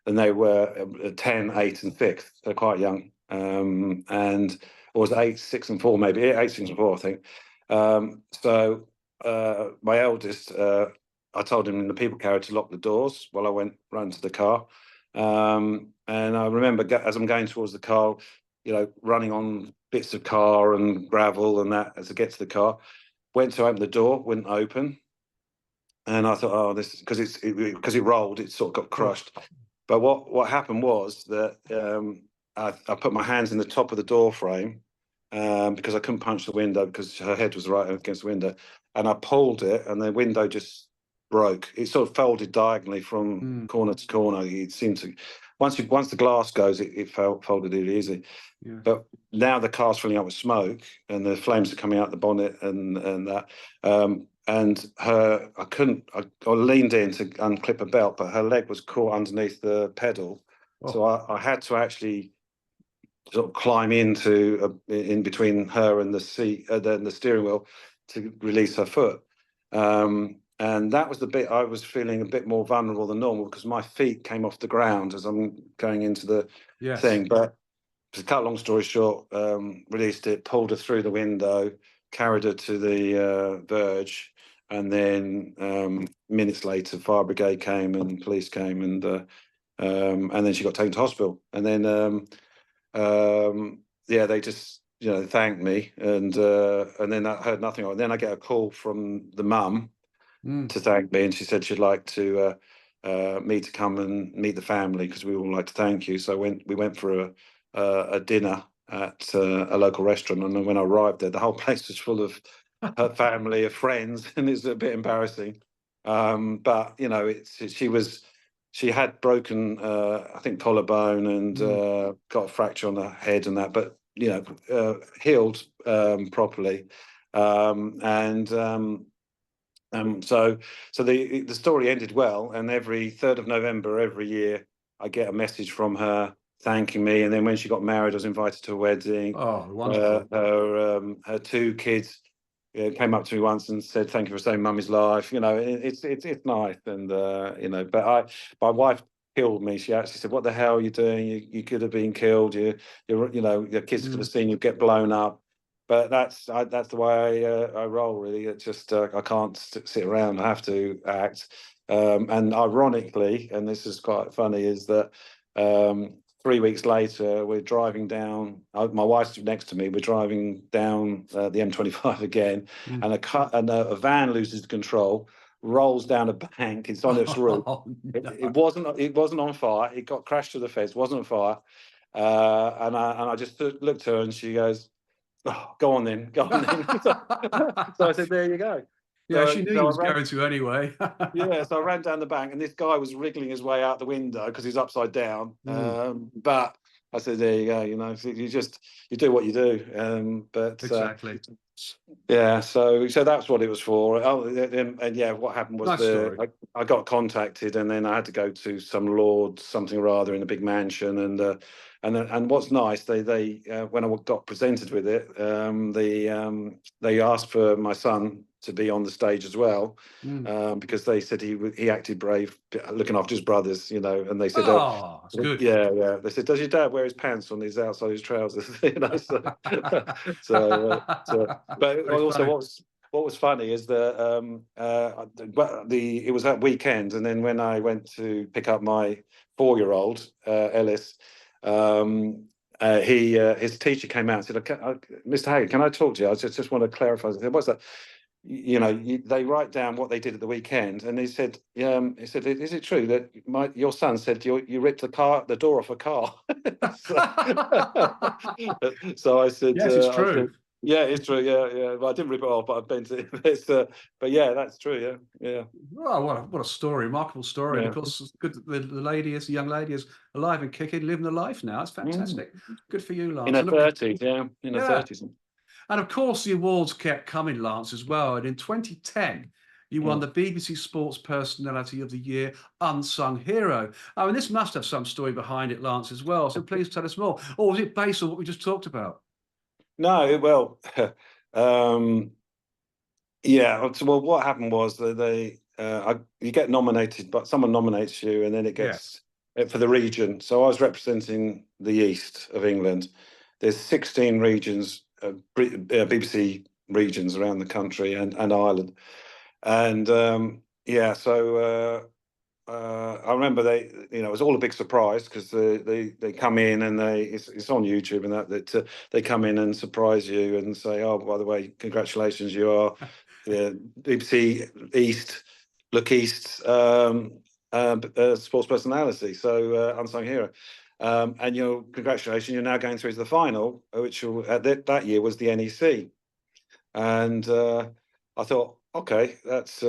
[SPEAKER 2] they were 10, 8, and 6. They're quite young, and it was 8, 6, and 4, maybe 8, 6, and 4, I think. So my eldest, I told him in the people carrier to lock the doors while I ran to the car. And I remember as I'm going towards the car, running on bits of car and gravel and that as I get to the car, went to open the door, wouldn't open. And I thought, oh, this because it rolled, it sort of got crushed. But what happened was that I put my hands in the top of the door frame because I couldn't punch the window because her head was right against the window, and I pulled it, and the window just broke. It sort of folded diagonally from corner to corner. It seemed to once the glass goes, it folded really easy.
[SPEAKER 1] Yeah.
[SPEAKER 2] But now the car's filling up with smoke, and the flames are coming out the bonnet, and that. And I leaned in to unclip a belt, but her leg was caught underneath the pedal. So I had to actually sort of climb in between her and the seat, then the steering wheel, to release her foot. And that was the bit I was feeling a bit more vulnerable than normal, because my feet came off the ground as I'm going into the thing. But to cut a long story short, released it, pulled her through the window, carried her to the verge, and then minutes later, fire brigade came and police came, and then she got taken to hospital. And then yeah, they just, you know, thanked me, and then I heard nothing. And then I get a call from the mum to thank me, and she said she'd like to me to come and meet the family because we would all like to thank you. So we went for a dinner at a local restaurant, and then when I arrived there, the whole place was full of her family, of friends, and it's a bit embarrassing. But you know, she had broken I think collarbone and got a fracture on the head and that, but you know, healed properly, and so the story ended well, and every 3rd of November every year I get a message from her thanking me. And then when she got married, I was invited to a wedding.
[SPEAKER 1] Oh, wonderful.
[SPEAKER 2] Her 2 kids came up to me once and said, "Thank you for saving Mummy's life." You know, it's nice, and you know. But my wife killed me. She actually said, "What the hell are you doing? You could have been killed. You know, your kids could have seen you get blown up." But that's the way I roll. Really, it's just I can't sit around. I have to act. And ironically, and this is quite funny, is that 3 weeks later, we're driving down. My wife's next to me. We're driving down the M25 again, and a van loses control, rolls down a bank. It's on its roof.
[SPEAKER 1] Oh, no.
[SPEAKER 2] It wasn't on fire. It got crashed to the fence. Wasn't on fire. And I just looked at her, and she goes, "Oh, go on then, go on then." So I said, "There you go."
[SPEAKER 1] Yeah, she knew
[SPEAKER 2] So
[SPEAKER 1] you
[SPEAKER 2] I
[SPEAKER 1] was
[SPEAKER 2] ran.
[SPEAKER 1] going to anyway.
[SPEAKER 2] Yeah, so I ran down the bank, and this guy was wriggling his way out the window because he's upside down. But I said, "There you go. You know, so you do what you do." But
[SPEAKER 1] Exactly.
[SPEAKER 2] yeah, so that's what it was for. Oh, and yeah, what happened was
[SPEAKER 1] Nice story.
[SPEAKER 2] I got contacted, and then I had to go to some lord something or other in a big mansion, and what's nice, they when I got presented with it, they asked for my son to be on the stage as well, because they said he acted brave, looking after his brothers, you know, and they said, "Oh,
[SPEAKER 1] Oh, it's good.
[SPEAKER 2] yeah, yeah." They said, "Does your dad wear his pants on his outside his trousers?" You know, so but
[SPEAKER 1] Very
[SPEAKER 2] also,
[SPEAKER 1] funny.
[SPEAKER 2] what was funny is that it was that weekend, and then when I went to pick up my 4-year-old Ellis, his teacher came out and said, "Okay, Mr. Haggith, can I talk to you? I just want to clarify." I said, "What's that?" You know, they write down what they did at the weekend, and he said, "Is it true that your son said you ripped the door off a car?" so, so I said,
[SPEAKER 1] Yes, it's true.
[SPEAKER 2] "Yeah, it's true. Yeah, yeah. Well, I didn't rip it off, but I bent it." But yeah, that's true. Yeah, yeah,
[SPEAKER 1] Oh, what a story, remarkable story. And of
[SPEAKER 2] yeah.
[SPEAKER 1] course, it's good that the young lady is alive and kicking, living the life now. It's
[SPEAKER 2] Mm.
[SPEAKER 1] fantastic. Good for you,
[SPEAKER 2] In
[SPEAKER 1] Lance.
[SPEAKER 2] her
[SPEAKER 1] And look,
[SPEAKER 2] 30s, yeah, in her
[SPEAKER 1] yeah.
[SPEAKER 2] 30s.
[SPEAKER 1] And of course, the awards kept coming, Lance, as well. And in 2010, you won
[SPEAKER 2] Mm.
[SPEAKER 1] the BBC Sports Personality of the Year Unsung Hero. I mean, this must have some story behind it, Lance, as well. So please tell us more. Or was it based on what we just talked about?
[SPEAKER 2] No, well, um, yeah. Well, what happened was that you get nominated, but someone nominates you, and then it
[SPEAKER 1] Yeah.
[SPEAKER 2] gets for the region. So I was representing the east of England. There's 16 regions, BBC regions around the country and Ireland, and yeah. So I remember it was all a big surprise because they come in and it's on YouTube, and that they come in and surprise you and say, "Oh, by the way, congratulations, you are the BBC East, Look East sports personality, so unsung hero." And congratulations, you're now going through to the final, which that year was the NEC. And I thought, okay, that's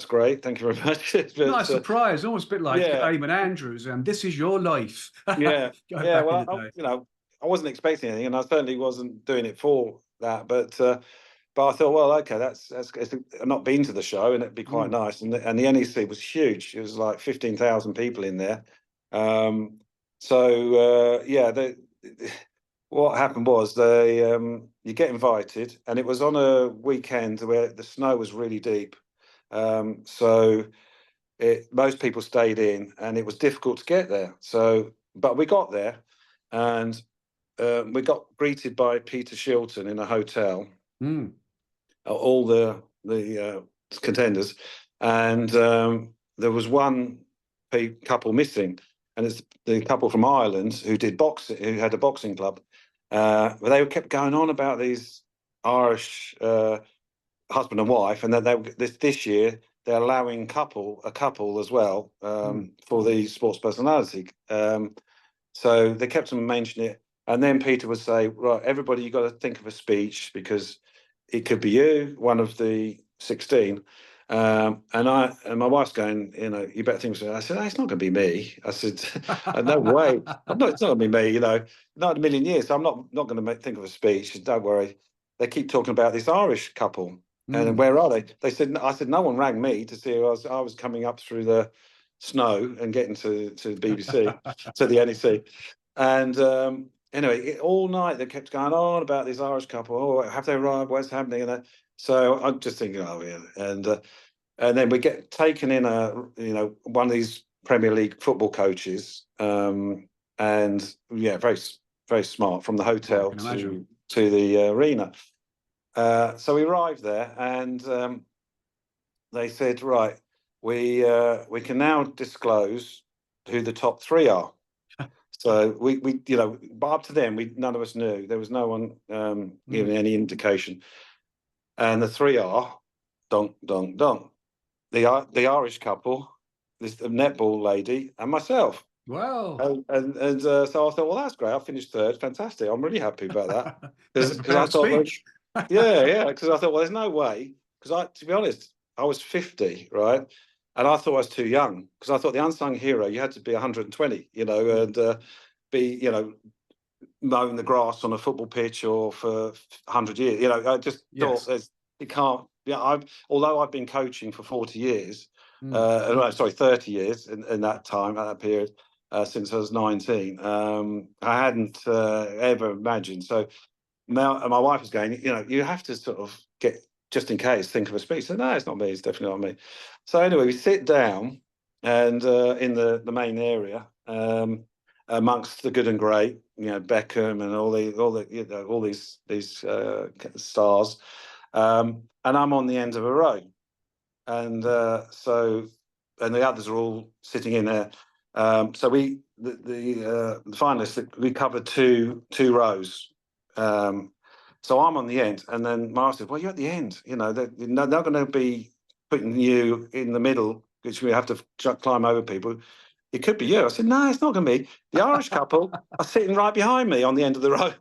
[SPEAKER 2] great. Thank you very much.
[SPEAKER 1] Nice
[SPEAKER 2] But
[SPEAKER 1] surprise. Almost a bit like
[SPEAKER 2] yeah,
[SPEAKER 1] Eamon Andrews. And this is your life.
[SPEAKER 2] yeah,
[SPEAKER 1] Going
[SPEAKER 2] yeah.
[SPEAKER 1] back in
[SPEAKER 2] Well,
[SPEAKER 1] the day.
[SPEAKER 2] I wasn't expecting anything, and I certainly wasn't doing it for that. But I thought, well, okay, I've not been to the show, and it'd be quite
[SPEAKER 1] Mm.
[SPEAKER 2] nice. And the NEC was huge. It was like 15,000 people in there. Um, so yeah, what happened was you get invited, and it was on a weekend where the snow was really deep. So most people stayed in, and it was difficult to get there. So, but we got there, and we got greeted by Peter Shilton in a hotel.
[SPEAKER 1] Mm.
[SPEAKER 2] All the contenders, and there was one couple missing. and it's the couple from Ireland who did boxing, who had a boxing club. But they kept going on about these Irish husband and wife, and then this year they're allowing a couple as well for the sports personality. So they kept on mentioning it, and then Peter would say, "Right, everybody, you got to think of a speech because it could be you, one of the 16." And my wife's going, you better think of it. I said, it's not going to be me. I said, no way. It's not going to be me. Not in a million years. So I'm not going to think of a speech. Don't worry. They keep talking about this Irish couple. And where are they? They said, I said, no one rang me to see who I was coming up through the snow and getting to the BBC, to the NEC. And anyway, all night they kept going on about this Irish couple. Oh, have they arrived? What's happening? And so I'm just thinking, oh yeah. And then we get taken in one of these Premier League football coaches, and yeah, very very smart, from the hotel to the arena. So we arrived there, and they said, right, we can now disclose who the top three are. So we but up to then, none of us knew. There was no one giving any indication. And the three are dong dong dong, the Irish couple, this netball lady, and myself.
[SPEAKER 1] Wow.
[SPEAKER 2] And so I thought, well, that's great. I finished third. Fantastic. I'm really happy about that.
[SPEAKER 1] Because I thought, speech.
[SPEAKER 2] yeah. Because I thought, well, there's no way. Because to be honest, I was 50, right? And I thought I was too young, because I thought the unsung hero, you had to be 120, and be, mowing the grass on a football pitch or for 100 years. I just thought it can't. Yeah, although I've been coaching for 40 years, 30 years in that time, at that period, since I was 19. I hadn't ever imagined. So now my wife was going, you have to sort of just in case, think of a speech. So no, it's not me. It's definitely not me. So anyway, we sit down, and in the main area, amongst the good and great, Beckham and all these stars, and I'm on the end of a row, and and the others are all sitting in there. So the finalists, we covered two rows. So I'm on the end, and then Mark said, "Well, you're at the end. They're not going to be putting you in the middle, which we have to climb over people. It could be you." I said, "No, it's not going to be." The Irish couple are sitting right behind me on the end of the row.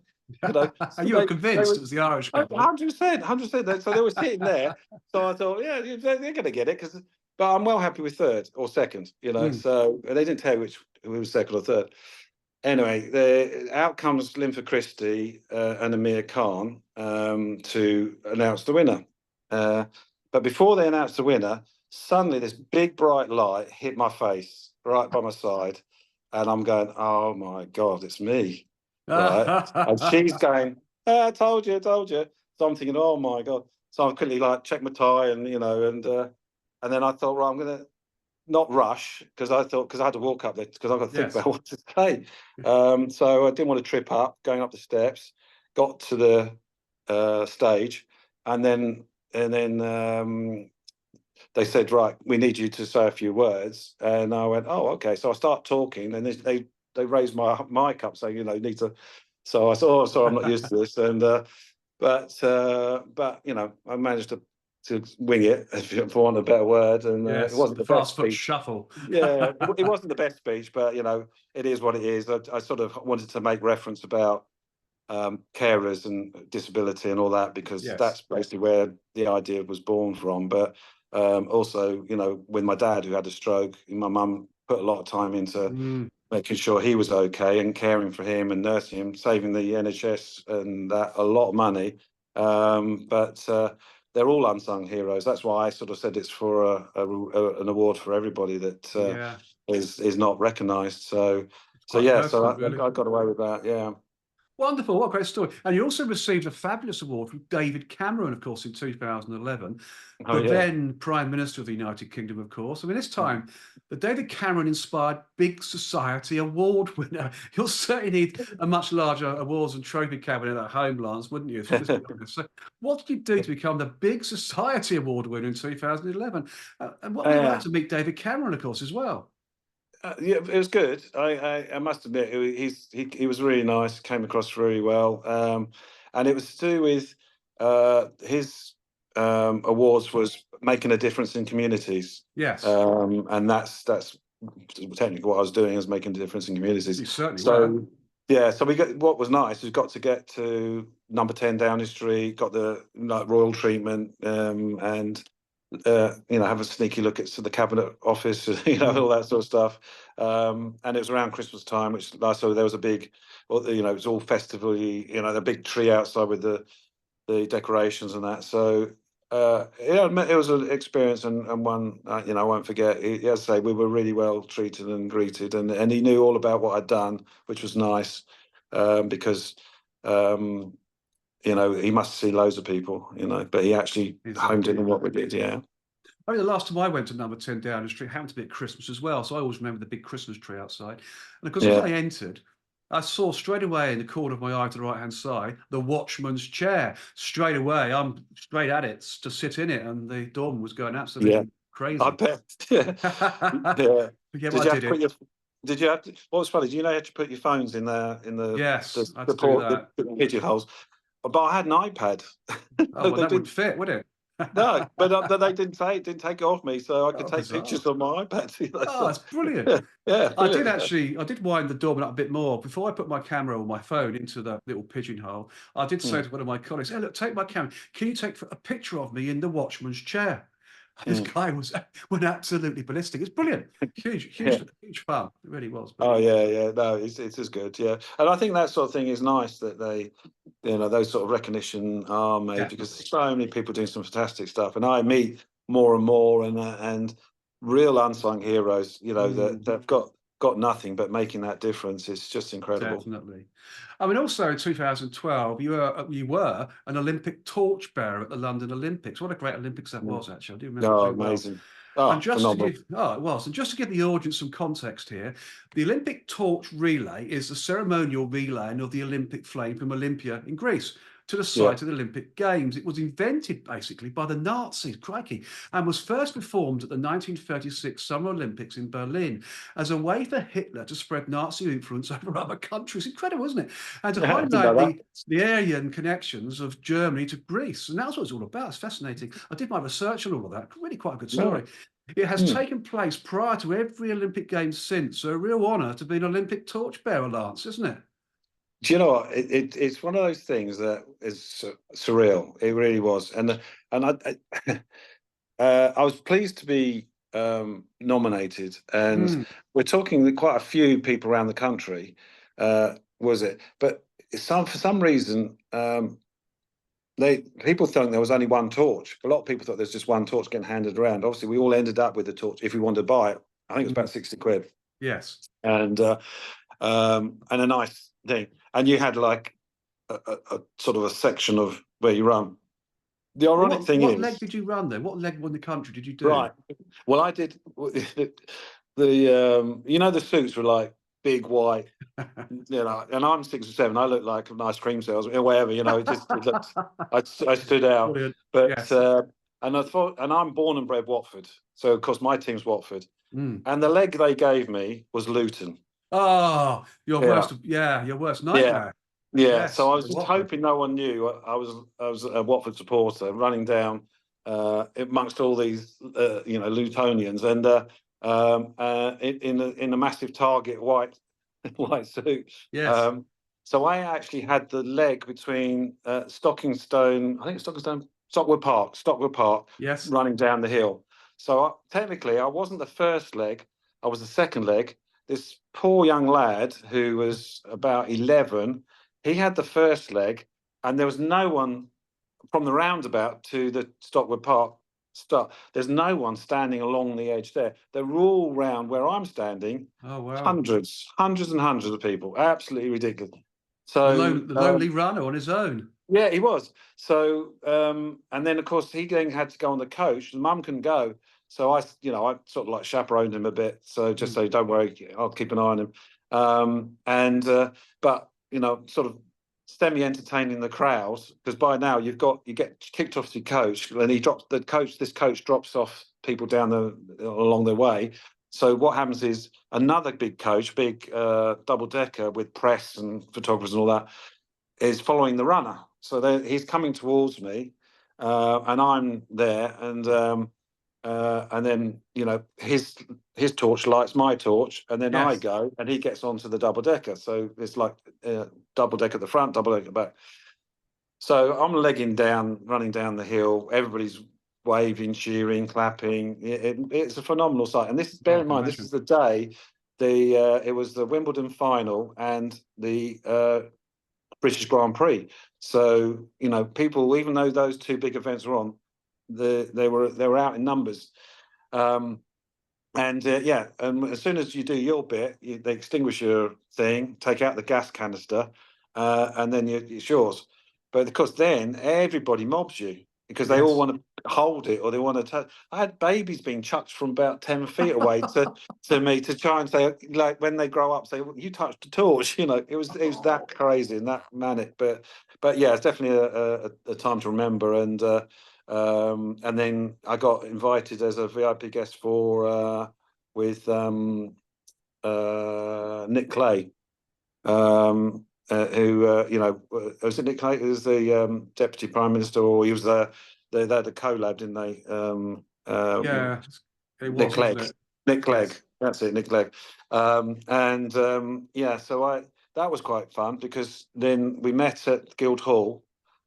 [SPEAKER 1] So you were convinced it was the Irish couple?
[SPEAKER 2] 100%, 100%. So they were sitting there. So I thought, yeah, they're going to get it, but I'm well happy with third or second. So they didn't tell who was second or third. Anyway, out comes Linford Christie and Amir Khan to announce the winner. But before they announced the winner, suddenly this big bright light hit my face right by my side, and I'm going, "Oh my God, it's me!" Right? And she's going, "I told you, I told you." So I'm thinking, "Oh my God!" So I quickly check my tie, and and then I thought, right, I'm gonna not rush, because I had to walk up there, because I've got to think about what to say. So I didn't want to trip up going up the steps. Got to the stage, and then they said, "Right, we need you to say a few words." And I went, "Oh, okay." So I start talking, and they raised my mic up, saying, "Need to." So I said, "Oh, sorry, I'm not used to this." And but I managed to wing it, for want of a better word, and it wasn't the best speech.
[SPEAKER 1] Shuffle.
[SPEAKER 2] Yeah, it wasn't the best speech, but it is what it is. I sort of wanted to make reference about carers and disability and all that, because that's basically where the idea was born from. But also, with my dad, who had a stroke, my mum put a lot of time into making sure he was okay and caring for him and nursing him, saving the NHS and that a lot of money. But they're all unsung heroes. That's why I sort of said it's for an award for everybody that is not recognised. So yeah, so I got away with that. Yeah.
[SPEAKER 1] Wonderful. What a great story. And you also received a fabulous award from David Cameron, of course, in 2011, the then Prime Minister of the United Kingdom, of course. I mean, this time, the David Cameron inspired Big Society Award winner. You'll certainly need a much larger awards and trophy cabinet at home, Lance, wouldn't you? So what did you do to become the Big Society Award winner in 2011? And what was it like to meet David Cameron, of course, as well?
[SPEAKER 2] Yeah, it was good. I must admit, he was really nice. Came across really well, and it was to do with his awards was making a difference in communities,
[SPEAKER 1] Yes,
[SPEAKER 2] and that's technically what I was doing, is making a difference in communities.
[SPEAKER 1] you certainly were.
[SPEAKER 2] So yeah, so we got, what was nice, we got to get to number 10 Downing Street, got the like royal treatment, and have a sneaky look at the cabinet office,
[SPEAKER 1] Mm.
[SPEAKER 2] all that sort of stuff. And it was around Christmas time, which so there was a big, well, it was all festively, the big tree outside with the decorations and that. So yeah, it was an experience, and one I won't forget. As I say, we were really well treated and greeted, and he knew all about what I'd done, which was nice, because. He must see loads of people, but he actually homed in
[SPEAKER 1] Exactly.
[SPEAKER 2] on what we did. Yeah.
[SPEAKER 1] I mean, the last time I went to number 10 Downing Street happened to be at Christmas as well. So I always remember the big Christmas tree outside. And of course, as
[SPEAKER 2] Yeah.
[SPEAKER 1] I entered, I saw straight away in the corner of my eye to the right-hand side, the watchman's chair. Straight away, I'm straight at it to sit in it. And the doorman was going
[SPEAKER 2] Yeah.
[SPEAKER 1] absolutely
[SPEAKER 2] I
[SPEAKER 1] crazy.
[SPEAKER 2] bet. Yeah. Yeah.
[SPEAKER 1] Yeah,
[SPEAKER 2] Did
[SPEAKER 1] but I
[SPEAKER 2] you have
[SPEAKER 1] did
[SPEAKER 2] to put
[SPEAKER 1] it.
[SPEAKER 2] your? Did you have to? What was funny? Do you know you had to put your phones in the
[SPEAKER 1] Yes, I had to do
[SPEAKER 2] support the
[SPEAKER 1] that.
[SPEAKER 2] pigeonholes? But I had an iPad.
[SPEAKER 1] Oh, well,
[SPEAKER 2] They
[SPEAKER 1] that wouldn't
[SPEAKER 2] didn't.
[SPEAKER 1] fit, would it?
[SPEAKER 2] No, but they didn't take it off me, so I could
[SPEAKER 1] Oh,
[SPEAKER 2] take
[SPEAKER 1] bizarre.
[SPEAKER 2] pictures on my iPad.
[SPEAKER 1] Oh,
[SPEAKER 2] So,
[SPEAKER 1] that's brilliant.
[SPEAKER 2] yeah, yeah, brilliant.
[SPEAKER 1] I did wind the doorman up a bit more. Before I put my camera or my phone into the little pigeonhole, I did say
[SPEAKER 2] Mm,
[SPEAKER 1] to one of my colleagues, "Hey, look, take my camera. Can you take a picture of me in the watchman's chair?" This
[SPEAKER 2] mm,
[SPEAKER 1] guy went absolutely ballistic. It's brilliant. Huge,
[SPEAKER 2] yeah.
[SPEAKER 1] huge, huge fun. It really was. But
[SPEAKER 2] Oh yeah, yeah. No, it's as good. Yeah, and I think that sort of thing is nice that they, those sort of recognition are made, because
[SPEAKER 1] definitely.
[SPEAKER 2] so many people doing some fantastic stuff, and I meet more and more, and real unsung heroes,
[SPEAKER 1] Mm.
[SPEAKER 2] that've got nothing but making that difference. It's just incredible.
[SPEAKER 1] Definitely. I mean, also in 2012, you were an Olympic torchbearer at the London Olympics. What a great Olympics that
[SPEAKER 2] Mm.
[SPEAKER 1] was, actually. I do remember it
[SPEAKER 2] Oh,
[SPEAKER 1] very well.
[SPEAKER 2] amazing.
[SPEAKER 1] And
[SPEAKER 2] Oh,
[SPEAKER 1] just to
[SPEAKER 2] phenomenal.
[SPEAKER 1] give, oh, it was, and just to give the audience some context here, the Olympic torch relay is the ceremonial relaying of the Olympic flame from Olympia in Greece to the
[SPEAKER 2] Yeah.
[SPEAKER 1] site of the Olympic Games. It was invented basically by the Nazis, crikey, and was first performed at the 1936 Summer Olympics in Berlin as a way for Hitler to spread Nazi influence over other countries. Incredible, isn't it? And to
[SPEAKER 2] I didn't know
[SPEAKER 1] highlight
[SPEAKER 2] that.
[SPEAKER 1] the Aryan connections of Germany to Greece. And that's what it's all about. It's fascinating. I did my research on all of that. Really quite a good
[SPEAKER 2] Yeah.
[SPEAKER 1] story. It has
[SPEAKER 2] Mm.
[SPEAKER 1] taken place prior to every Olympic Games since. So a real honour to be an Olympic torchbearer, Lance, isn't it?
[SPEAKER 2] Do you know what? It's one of those things that is surreal. It really was, and I was pleased to be nominated, and
[SPEAKER 1] Mm,
[SPEAKER 2] we're talking that quite a few people around the country. Was it? But for some reason, people think there was only one torch. A lot of people thought there's just one torch getting handed around. Obviously, we all ended up with the torch if we wanted to buy it. I think it was
[SPEAKER 1] mm,
[SPEAKER 2] about 60 quid,
[SPEAKER 1] yes.
[SPEAKER 2] and a nice thing. And you had like a sort of a section of where you run. The
[SPEAKER 1] Well,
[SPEAKER 2] ironic
[SPEAKER 1] what
[SPEAKER 2] thing
[SPEAKER 1] what leg
[SPEAKER 2] is,
[SPEAKER 1] did you run then? What leg in the country did you do?
[SPEAKER 2] right? Well, I did the suits were like big white, and I'm 6 or 7. I look like an ice cream salesman or whatever. It looked. I stood out,
[SPEAKER 1] Brilliant.
[SPEAKER 2] but
[SPEAKER 1] Yes.
[SPEAKER 2] and I thought, and I'm born and bred Watford, so of course my team's Watford,
[SPEAKER 1] Mm.
[SPEAKER 2] and the leg they gave me was Luton.
[SPEAKER 1] Oh,
[SPEAKER 2] Yeah,
[SPEAKER 1] your worst
[SPEAKER 2] yeah.
[SPEAKER 1] nightmare.
[SPEAKER 2] Yeah, so
[SPEAKER 1] Yes,
[SPEAKER 2] I was just
[SPEAKER 1] Watford.
[SPEAKER 2] hoping no one knew I was a Watford supporter running down amongst all these Lutonians, and in a massive Target white white suit.
[SPEAKER 1] Yes.
[SPEAKER 2] Um, so I actually had the leg between Stockingstone, I think it's Stockingstone, Stockwood Park,
[SPEAKER 1] Yes.
[SPEAKER 2] running down the hill. So technically, I wasn't the first leg; I was the second leg. This poor young lad who was about 11, he had the first leg, and there was no one from the roundabout to the Stockwood Park start. There's no one standing along the edge there. They're all round where I'm standing.
[SPEAKER 1] Oh, wow.
[SPEAKER 2] Hundreds and hundreds of people. Absolutely ridiculous.
[SPEAKER 1] The
[SPEAKER 2] So
[SPEAKER 1] lonely runner on his own.
[SPEAKER 2] yeah, he was. So and then of course he then had to go on the coach. The mum couldn't go. So I sort of like chaperoned him a bit. So just
[SPEAKER 1] Mm.
[SPEAKER 2] say, don't worry, I'll keep an eye on him. And but sort of semi entertaining the crowd, because by now you get kicked off your coach, and this coach drops off people along the way. So what happens is another big coach, big double decker with press and photographers and all that, is following the runner. So he's coming towards me, and I'm there, and then his torch lights my torch, and then I
[SPEAKER 1] Yes.
[SPEAKER 2] go, and he gets onto the double decker. So it's like double deck at the front, double deck at the back. So I'm legging down, running down the hill. Everybody's waving, cheering, clapping. It's a phenomenal sight. And this,
[SPEAKER 1] Oh,
[SPEAKER 2] bear
[SPEAKER 1] I
[SPEAKER 2] in
[SPEAKER 1] can
[SPEAKER 2] mind, this
[SPEAKER 1] imagine.
[SPEAKER 2] is the day it was the Wimbledon final and the British Grand Prix. So people, even though those two big events were on, they were out in numbers. And as soon as you do your bit, they extinguish your thing, take out the gas canister, and then it's yours. But of course, then everybody mobs you because they all
[SPEAKER 1] Yes.
[SPEAKER 2] want to hold it or they want to touch. I had babies being chucked from about 10 feet away to me to try and say, like, when they grow up, say, well, you touched the torch. It was that crazy and that manic. But yeah, it's definitely a time to remember. And then I got invited as a VIP guest with Nick Clay, who was it Nick Clay? Who was the Deputy Prime Minister, or he was they had a collab, didn't they?
[SPEAKER 1] Yeah, it
[SPEAKER 2] Nick
[SPEAKER 1] was, wasn't
[SPEAKER 2] Clegg.
[SPEAKER 1] it?
[SPEAKER 2] Nick Clegg.
[SPEAKER 1] Yes.
[SPEAKER 2] That's it, Nick Clegg. So that was quite fun because then we met at Guildhall,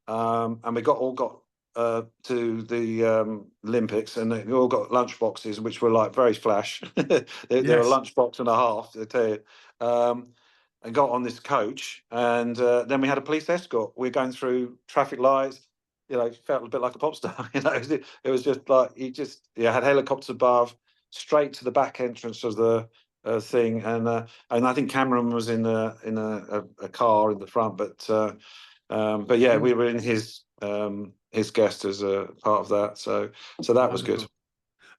[SPEAKER 2] and we all got to the Olympics, and we all got lunch boxes, which were like very flash. They were a
[SPEAKER 1] Yes.
[SPEAKER 2] lunch box and a half, I tell you. And got on this coach, and then we had a police escort. We were going through traffic lights. Felt a bit like a pop star. It was just like he had helicopters above, straight to the back entrance of the thing, and I think Cameron was in a car in the front, but yeah, we were in his guest as a part of that, so that was good.
[SPEAKER 1] Wonderful.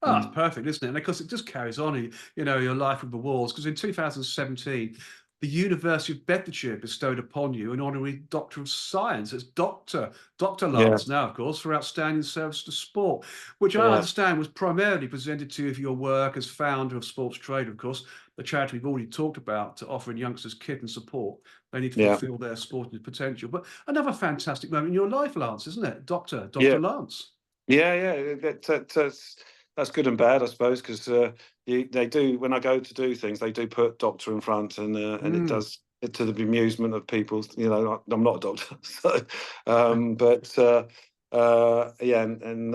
[SPEAKER 1] Oh, that's perfect, isn't it? And of course, it just carries on, your life with the walls. Because in 2017, the University of Bedfordshire bestowed upon you an honorary Doctor of Science. It's Dr.
[SPEAKER 2] Yeah,
[SPEAKER 1] Lance now, of course, for outstanding service to sport, which I
[SPEAKER 2] yeah,
[SPEAKER 1] understand was primarily presented to you for your work as founder of Sports Traider, of course, the charity we've already talked about, to offering youngsters kit and support they need to
[SPEAKER 2] yeah,
[SPEAKER 1] fulfill their sporting potential. But another fantastic moment in your life, Lance, isn't it? Dr.
[SPEAKER 2] yeah.
[SPEAKER 1] Lance.
[SPEAKER 2] Yeah. That's good and bad, I suppose, because they do, when I go to do things, they do put doctor in front, and it
[SPEAKER 1] Mm.
[SPEAKER 2] does it to the bemusement of people. I'm not a doctor, so but yeah, and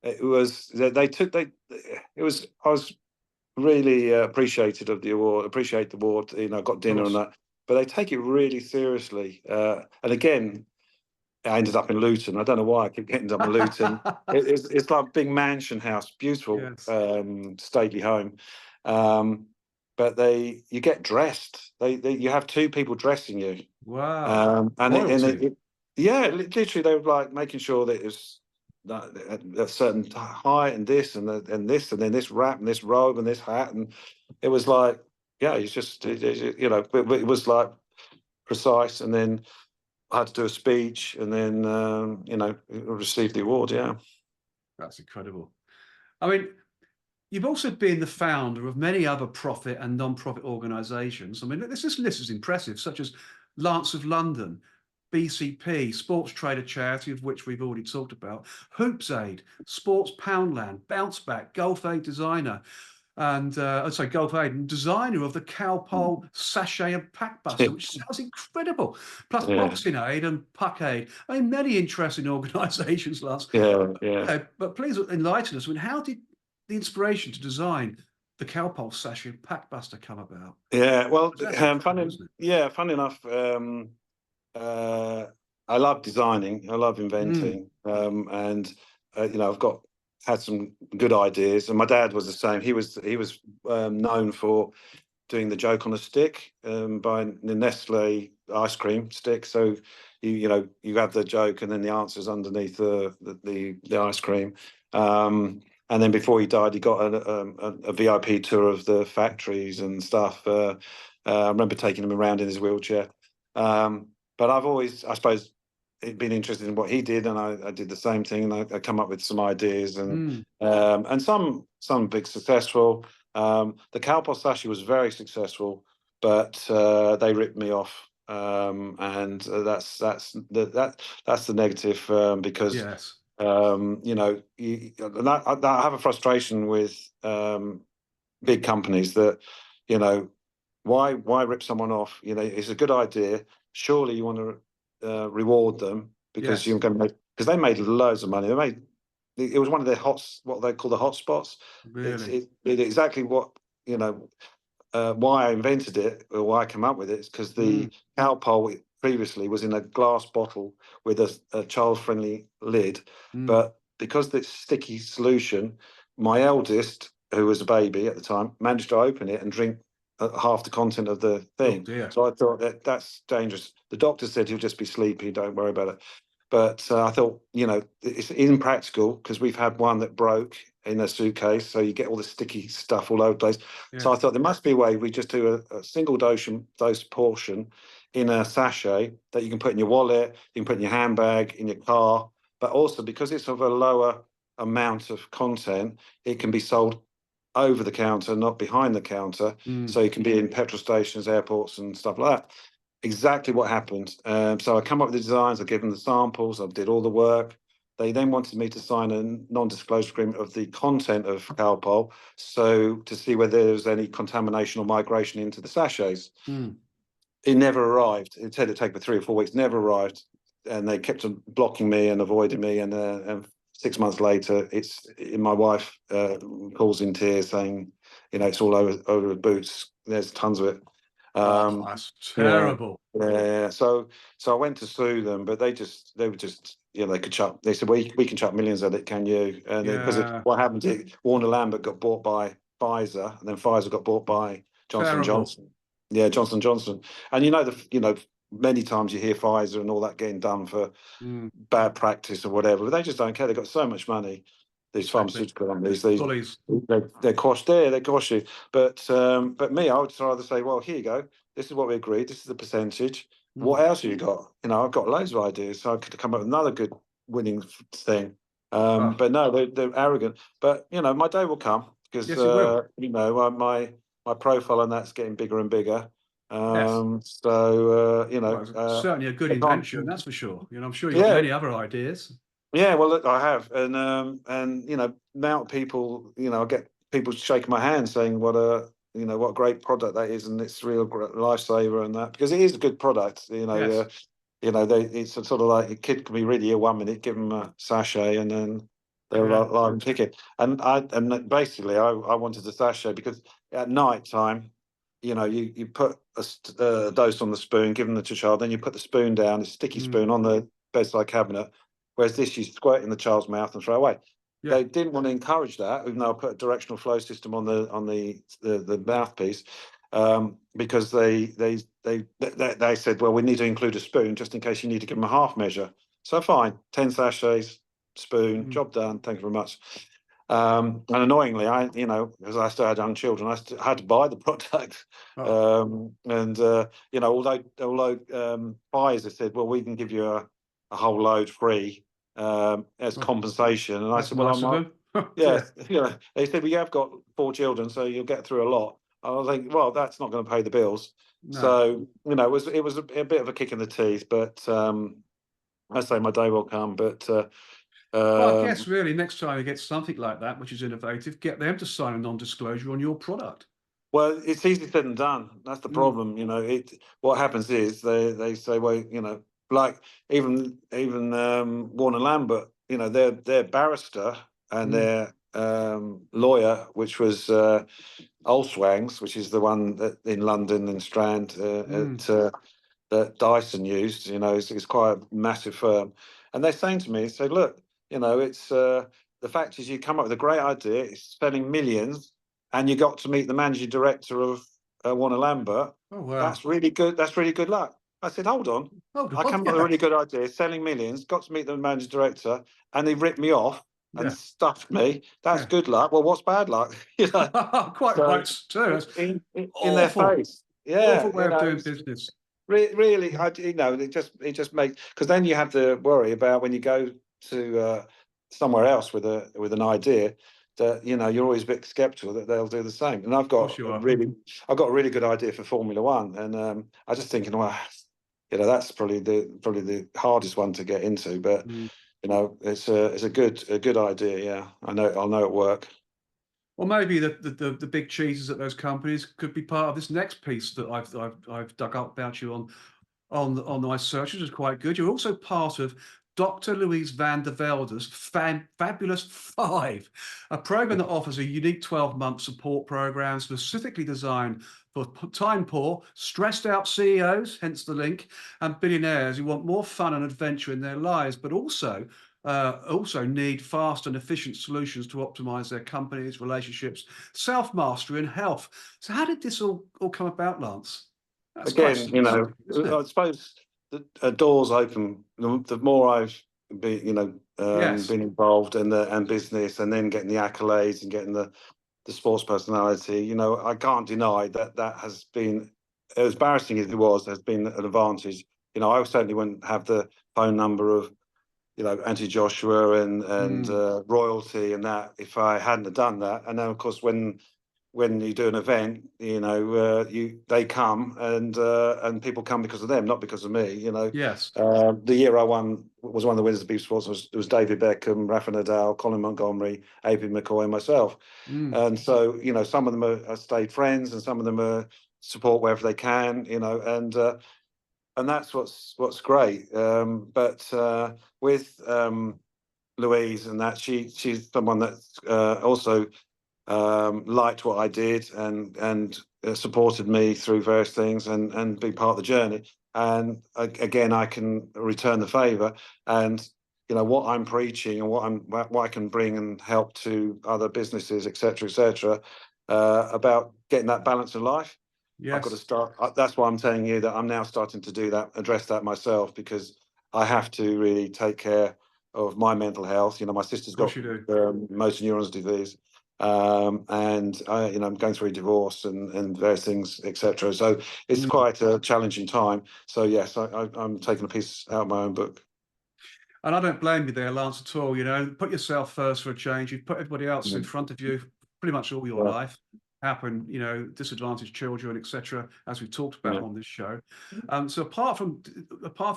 [SPEAKER 2] it was it was I was really appreciate the award. Got
[SPEAKER 1] Of
[SPEAKER 2] dinner and
[SPEAKER 1] course.
[SPEAKER 2] that, but they take it really seriously. And again, I ended up in Luton. I don't know why I keep getting up in Luton. It's like a big mansion house, beautiful,
[SPEAKER 1] Yes.
[SPEAKER 2] stately home. But you get dressed. You have two people dressing you,
[SPEAKER 1] Wow.
[SPEAKER 2] and
[SPEAKER 1] Royalty.
[SPEAKER 2] yeah, literally they were like making sure that it was a certain height and this and this and then this wrap and this robe and this hat, and it was like, yeah, it's just it was like precise, and then I had to do a speech, and then receive the award. Yeah,
[SPEAKER 1] That's incredible. I mean, you've also been the founder of many other profit and non-profit organisations. I mean, this list is impressive, such as Lance of London, BCP, Sports Trader Charity, of which we've already talked about, Hoops Aid, Sports Poundland, Bounce Back, Golf Aid Designer, and Golf Aid, and designer of the Cowpole Sachet and Pack Buster, which sounds incredible. Plus
[SPEAKER 2] yeah,
[SPEAKER 1] Boxing Aid and Puck Aid. I mean, many interesting organisations, Lance.
[SPEAKER 2] yeah.
[SPEAKER 1] But please enlighten us. I mean, how did the inspiration to design the Cowpole Sachet and Pack Buster come about?
[SPEAKER 2] Yeah, well,
[SPEAKER 1] 'Cause that's incredible, isn't it?
[SPEAKER 2] fun enough. Uh, I love designing. I love
[SPEAKER 1] Mm,
[SPEAKER 2] inventing, and I've had some good ideas. And my dad was the same. He was known for doing the joke on a stick, by the Nestle ice cream stick. So you have the joke, and then the answers underneath the ice cream. And then before he died, he got a VIP tour of the factories and stuff. I remember taking him around in his wheelchair. But I've always, I suppose, been interested in what he did, and I did the same thing. And I come up with some ideas,
[SPEAKER 1] mm.
[SPEAKER 2] and some big successful. The Calpol sachet was very successful, but they ripped me off. And that's the negative, because
[SPEAKER 1] Yes.
[SPEAKER 2] you know, and I have a frustration with big companies that, you know, why rip someone off? You know, it's a good idea. Surely you want to reward them, because
[SPEAKER 1] Yes.
[SPEAKER 2] you're going to make, because they made loads of money. They made, it was one of their what they call the hot spots.
[SPEAKER 1] Really.
[SPEAKER 2] It exactly what, you know, why I invented it, or why I came up with it, is because
[SPEAKER 1] Mm.
[SPEAKER 2] the Calpol previously was in a glass bottle with a child-friendly lid,
[SPEAKER 1] Mm.
[SPEAKER 2] but because it's sticky solution, my eldest, who was a baby at the time, managed to open it and drink half the content of the
[SPEAKER 1] Oh
[SPEAKER 2] thing.
[SPEAKER 1] dear.
[SPEAKER 2] So I thought that's dangerous. The doctor said he'll just be sleepy, don't worry about it. But I thought, you know, it's impractical, because we've had one that broke in a suitcase, so you get all the sticky stuff all over the place. So I
[SPEAKER 1] Yes.
[SPEAKER 2] thought there must be a way we just do a single dose portion in a sachet that you can put in your wallet, you can put in your handbag, in your car, but also because it's of a lower amount of content, it can be sold over the counter, not behind the counter.
[SPEAKER 1] Mm.
[SPEAKER 2] So it can be in petrol stations, airports, and stuff like that. Exactly what happened. So I come up with the designs, I give them the samples, I did all the work. They then wanted me to sign a non-disclosure agreement of the content of Calpol, so to see whether there was any contamination or migration into the sachets.
[SPEAKER 1] Mm.
[SPEAKER 2] It never arrived. It said it'd take me 3 or 4 weeks, never arrived. And they kept on blocking me and avoiding me. And 6 months later, my wife calls in tears saying, you know, it's all over the boots. There's tons of it.
[SPEAKER 1] Oh,
[SPEAKER 2] Um,
[SPEAKER 1] that's
[SPEAKER 2] yeah,
[SPEAKER 1] terrible.
[SPEAKER 2] yeah. So I went to sue them, but they were just, you know, they could chuck. They said, well, we can chuck millions at it, can you? And because
[SPEAKER 1] Yeah.
[SPEAKER 2] what happened, Warner Lambert got bought by Pfizer, and then Pfizer got bought by Johnson
[SPEAKER 1] Terrible.
[SPEAKER 2] Johnson. Yeah, Johnson Johnson. And you know, many times you hear Pfizer and all that getting done for
[SPEAKER 1] Mm.
[SPEAKER 2] bad practice or whatever, but they just don't care. They've got so much money. These
[SPEAKER 1] Exactly.
[SPEAKER 2] pharmaceutical companies,
[SPEAKER 1] Bullies.
[SPEAKER 2] they're quash there, they quash you. But me, I would rather say, well, here you go. This is what we agreed. This is the percentage.
[SPEAKER 1] Mm.
[SPEAKER 2] What else have you got? You know, I've got loads of ideas, so I could come up with another good winning thing.
[SPEAKER 1] Oh,
[SPEAKER 2] But no, they're arrogant. But you know, my day will come, because
[SPEAKER 1] yes, it will.
[SPEAKER 2] you know, my profile on that's getting bigger and bigger.
[SPEAKER 1] Yes.
[SPEAKER 2] You
[SPEAKER 1] Well,
[SPEAKER 2] know,
[SPEAKER 1] it's certainly a good
[SPEAKER 2] I can't.
[SPEAKER 1] invention, that's for sure. You know, I'm sure you've got
[SPEAKER 2] Yeah,
[SPEAKER 1] many other ideas.
[SPEAKER 2] yeah. Well, look, I have, and you know, amount of people, you know, I get people shaking my hand saying what a, you know, what a great product that is, and it's real lifesaver and that, because it is a good product.
[SPEAKER 1] Yes.
[SPEAKER 2] You know, it's a sort of like a kid can be really ill 1 minute, give them a sachet, and then they're
[SPEAKER 1] Yeah.
[SPEAKER 2] live and kicking. And basically, I wanted a sachet because at night time, you know, you put a dose on the spoon, give them to the child, then you put the spoon down, a sticky
[SPEAKER 1] Mm.
[SPEAKER 2] spoon on the bedside cabinet, whereas this you squirt in the child's mouth and throw away.
[SPEAKER 1] Yeah.
[SPEAKER 2] They didn't want to encourage that, even though I put a directional flow system on the mouthpiece, because they said, well, we need to include a spoon just in case you need to give them a half measure. So fine, 10 sachets, spoon,
[SPEAKER 1] Mm.
[SPEAKER 2] job done. Thank you very much. And annoyingly, you know, because I still had young children, I had to buy the product.
[SPEAKER 1] Oh,
[SPEAKER 2] You know, although Pfizer said, well, we can give you a whole load free as
[SPEAKER 1] oh,
[SPEAKER 2] compensation, and I
[SPEAKER 1] that's
[SPEAKER 2] said, well,
[SPEAKER 1] nice
[SPEAKER 2] I'm
[SPEAKER 1] of
[SPEAKER 2] not.
[SPEAKER 1] them. Oh,
[SPEAKER 2] Yeah,
[SPEAKER 1] dear.
[SPEAKER 2] you know, they said, well, you have got 4 children, so you'll get through a lot. I was like, well, that's not going to pay the bills.
[SPEAKER 1] No.
[SPEAKER 2] So, you know, it was a bit of a kick in the teeth, but I say my day will come. But
[SPEAKER 1] Well, I
[SPEAKER 2] um,
[SPEAKER 1] guess really next time you get something like that, which is innovative, get them to sign a non-disclosure on your product.
[SPEAKER 2] well, it's easy said than done. That's the
[SPEAKER 1] Mm.
[SPEAKER 2] problem. You know, what happens is they say, well, you know, like even Warner Lambert, you know, their barrister and
[SPEAKER 1] Mm.
[SPEAKER 2] their lawyer, which was Olswangs, which is the one that in London and Strand
[SPEAKER 1] Mm.
[SPEAKER 2] that Dyson used. You know, it's quite a massive firm, and they're saying to me, say, look, you know, it's the fact is you come up with a great idea, it's spending millions, and you got to meet the managing director of Warner Lambert.
[SPEAKER 1] Oh, wow.
[SPEAKER 2] That's really good. That's really good luck. I said, hold on.
[SPEAKER 1] Hold
[SPEAKER 2] I
[SPEAKER 1] on.
[SPEAKER 2] come up with a
[SPEAKER 1] Yeah.
[SPEAKER 2] really good idea, selling millions, got to meet the managing director, and he ripped me off and
[SPEAKER 1] Yeah.
[SPEAKER 2] stuffed me. That's
[SPEAKER 1] Yeah.
[SPEAKER 2] good luck. Well, what's bad luck? You know,
[SPEAKER 1] Quite
[SPEAKER 2] so
[SPEAKER 1] right too. That's
[SPEAKER 2] in their
[SPEAKER 1] awful,
[SPEAKER 2] face. Yeah,
[SPEAKER 1] awful way
[SPEAKER 2] you
[SPEAKER 1] of
[SPEAKER 2] know,
[SPEAKER 1] doing
[SPEAKER 2] it's
[SPEAKER 1] business.
[SPEAKER 2] really, you know, it just makes, because then you have to worry about when you go to somewhere else with an idea. that you're always a bit skeptical that they'll do the same. And
[SPEAKER 1] Of course you are.
[SPEAKER 2] I've got a really good idea for Formula One, and I just thinking, well, that's probably the hardest one to get into, but
[SPEAKER 1] Mm.
[SPEAKER 2] it's a good idea. Yeah, I'll know it work.
[SPEAKER 1] Or maybe the big cheeses at those companies could be part of this next piece that I've dug up about you on my search, which is quite good. You're also part of Dr. Louise van der Velde's Fabulous Five, a program that offers a unique 12-month support program specifically designed for time-poor, stressed-out CEOs, hence the link, and billionaires who want more fun and adventure in their lives, but also need fast and efficient solutions to optimize their companies, relationships, self-mastery, and health. So how did this all come about, Lance? That's quite
[SPEAKER 2] Again,
[SPEAKER 1] specific, isn't it?
[SPEAKER 2] I suppose the doors open. The more I've been,
[SPEAKER 1] Yes.
[SPEAKER 2] been involved in and business, and then getting the accolades and getting the sports personality. I can't deny that has been, as embarrassing as it was, has been an advantage. I certainly wouldn't have the phone number of Auntie Joshua and
[SPEAKER 1] Mm.
[SPEAKER 2] royalty and that if I hadn't have done that. And then of course when you do an event, they come and people come because of them, not because of me.
[SPEAKER 1] Yes.
[SPEAKER 2] The year I won was one of the winners of Beef Sports. It was David Beckham, Rafa Nadal, Colin Montgomery, AP McCoy, and myself.
[SPEAKER 1] Mm.
[SPEAKER 2] And so some of them are stayed friends, and some of them are support wherever they can. And that's what's great. But with Louise and that, she's someone that's also liked what I did and supported me through various things and been part of the journey. And again, I can return the favour, and what I'm preaching and what I can bring and help to other businesses, etc., about getting that balance of life. I've got to
[SPEAKER 1] Yes.
[SPEAKER 2] start. That's why I'm telling you that I'm now starting to do that, address that myself, because I have to really take care of my mental health. My sister's
[SPEAKER 1] Of course
[SPEAKER 2] got
[SPEAKER 1] you do.
[SPEAKER 2] motor neurons disease, and I'm going through a divorce and various things, etc. So it's
[SPEAKER 1] Mm.
[SPEAKER 2] quite a challenging time. So yes, I'm taking a piece out of my own book.
[SPEAKER 1] And I don't blame you there, Lance, at all. Put yourself first for a change. You've put everybody else in
[SPEAKER 2] Mm.
[SPEAKER 1] front of you pretty much all your
[SPEAKER 2] Yeah,
[SPEAKER 1] life. Happen, disadvantaged children, etc., as we've talked about
[SPEAKER 2] yeah.
[SPEAKER 1] on this show. So apart from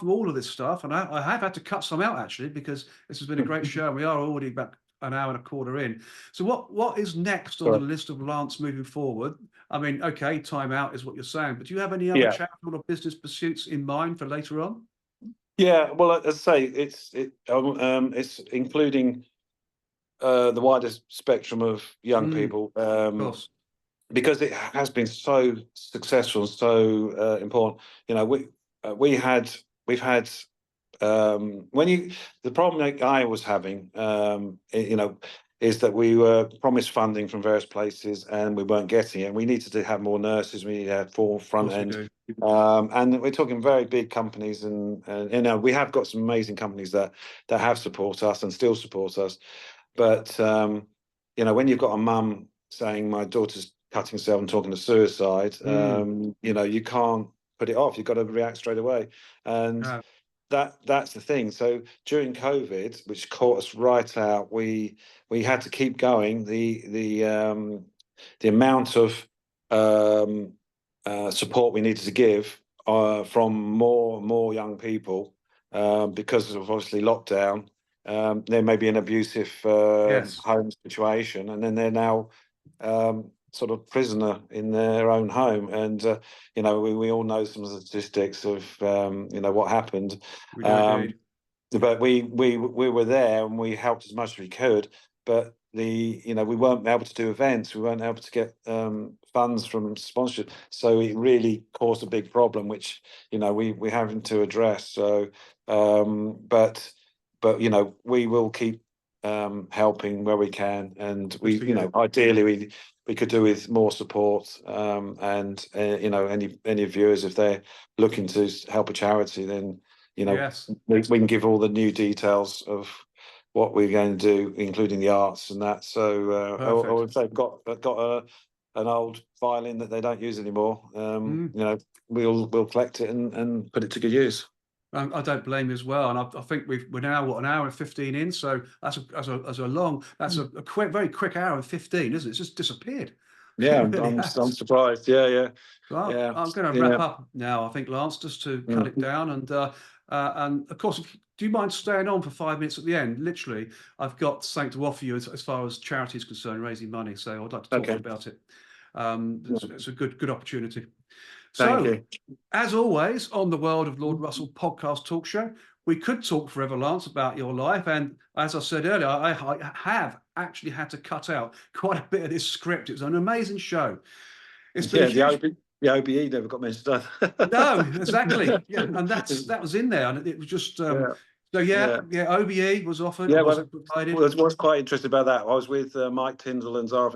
[SPEAKER 1] all of this stuff, and I have had to cut some out actually because this has been a great show. We are already about an hour and a quarter in. So what is next on the
[SPEAKER 2] Right.
[SPEAKER 1] list of Lance moving forward? I mean, okay, time out is what you're saying, but do you have any other
[SPEAKER 2] Yeah.
[SPEAKER 1] charitable or business pursuits in mind for later on?
[SPEAKER 2] Yeah, well, as I say, it's including the widest spectrum of young
[SPEAKER 1] Mm,
[SPEAKER 2] people,
[SPEAKER 1] of course.
[SPEAKER 2] because it has been so successful and so important. We've had when you the problem that I was having, is that we were promised funding from various places and we weren't getting it. We needed to have more nurses. We needed to have full
[SPEAKER 1] Of
[SPEAKER 2] front
[SPEAKER 1] course we
[SPEAKER 2] end.
[SPEAKER 1] do.
[SPEAKER 2] And we're talking very big companies, and we have got some amazing companies that have support us and still support us. But when you've got a mum saying my daughter's cutting herself and talking to suicide,
[SPEAKER 1] Mm,
[SPEAKER 2] you can't put it off. You've got to react straight away, and
[SPEAKER 1] yeah.
[SPEAKER 2] that's the thing. So during COVID, which caught us right out, we had to keep going. The amount of support we needed to give from more and more young people, because of obviously lockdown. There may be an abusive
[SPEAKER 1] Yes.
[SPEAKER 2] home situation, and then they're now sort of prisoner in their own home. And we all know some statistics of what happened.
[SPEAKER 1] We do
[SPEAKER 2] Um,
[SPEAKER 1] indeed.
[SPEAKER 2] but we were there and we helped as much as we could. But we weren't able to do events. We weren't able to get funds from sponsorship. So it really caused a big problem, which we're having to address. So, but we will keep helping where we can, and
[SPEAKER 1] Good for you.
[SPEAKER 2] ideally we could do with more support, and any viewers, if they're looking to help a charity, then
[SPEAKER 1] Yes.
[SPEAKER 2] we can give all the new details of what we're going to do, including the arts and that. So, or
[SPEAKER 1] Perfect.
[SPEAKER 2] if they've got an old violin that they don't use anymore,
[SPEAKER 1] Mm.
[SPEAKER 2] we'll collect it and put it to good use.
[SPEAKER 1] I don't blame you as well, and I think we're now what, an hour and 15 in, so that's a quick, very quick hour and 15, isn't it? It's just disappeared.
[SPEAKER 2] Yeah,
[SPEAKER 1] It really
[SPEAKER 2] I'm
[SPEAKER 1] has.
[SPEAKER 2] surprised. Yeah,
[SPEAKER 1] Well,
[SPEAKER 2] yeah,
[SPEAKER 1] I'm going to wrap
[SPEAKER 2] yeah.
[SPEAKER 1] up now, I think, Lance, just to cut it
[SPEAKER 2] Mm.
[SPEAKER 1] down, and of course, do you mind staying on for 5 minutes at the end? Literally, I've got something to offer you as far as charity is concerned, raising money. So I'd like to talk to you
[SPEAKER 2] Okay.
[SPEAKER 1] about it.
[SPEAKER 2] Yeah.
[SPEAKER 1] It's a good opportunity.
[SPEAKER 2] Thank
[SPEAKER 1] So,
[SPEAKER 2] you.
[SPEAKER 1] as always, on the World of Lord Russell podcast talk show, we could talk forever, Lance, about your life. And as I said earlier, I have actually had to cut out quite a bit of this script. It was an amazing show. It's been a
[SPEAKER 2] Yeah,
[SPEAKER 1] huge.
[SPEAKER 2] the OBE never got mentioned.
[SPEAKER 1] No, exactly. Yeah, and that was in there, and it was just.
[SPEAKER 2] Yeah,
[SPEAKER 1] So
[SPEAKER 2] yeah.
[SPEAKER 1] yeah, OBE was offered,
[SPEAKER 2] Yeah, well,
[SPEAKER 1] wasn't provided.
[SPEAKER 2] was quite interested about that. I was with Mike Tyndall and Zara.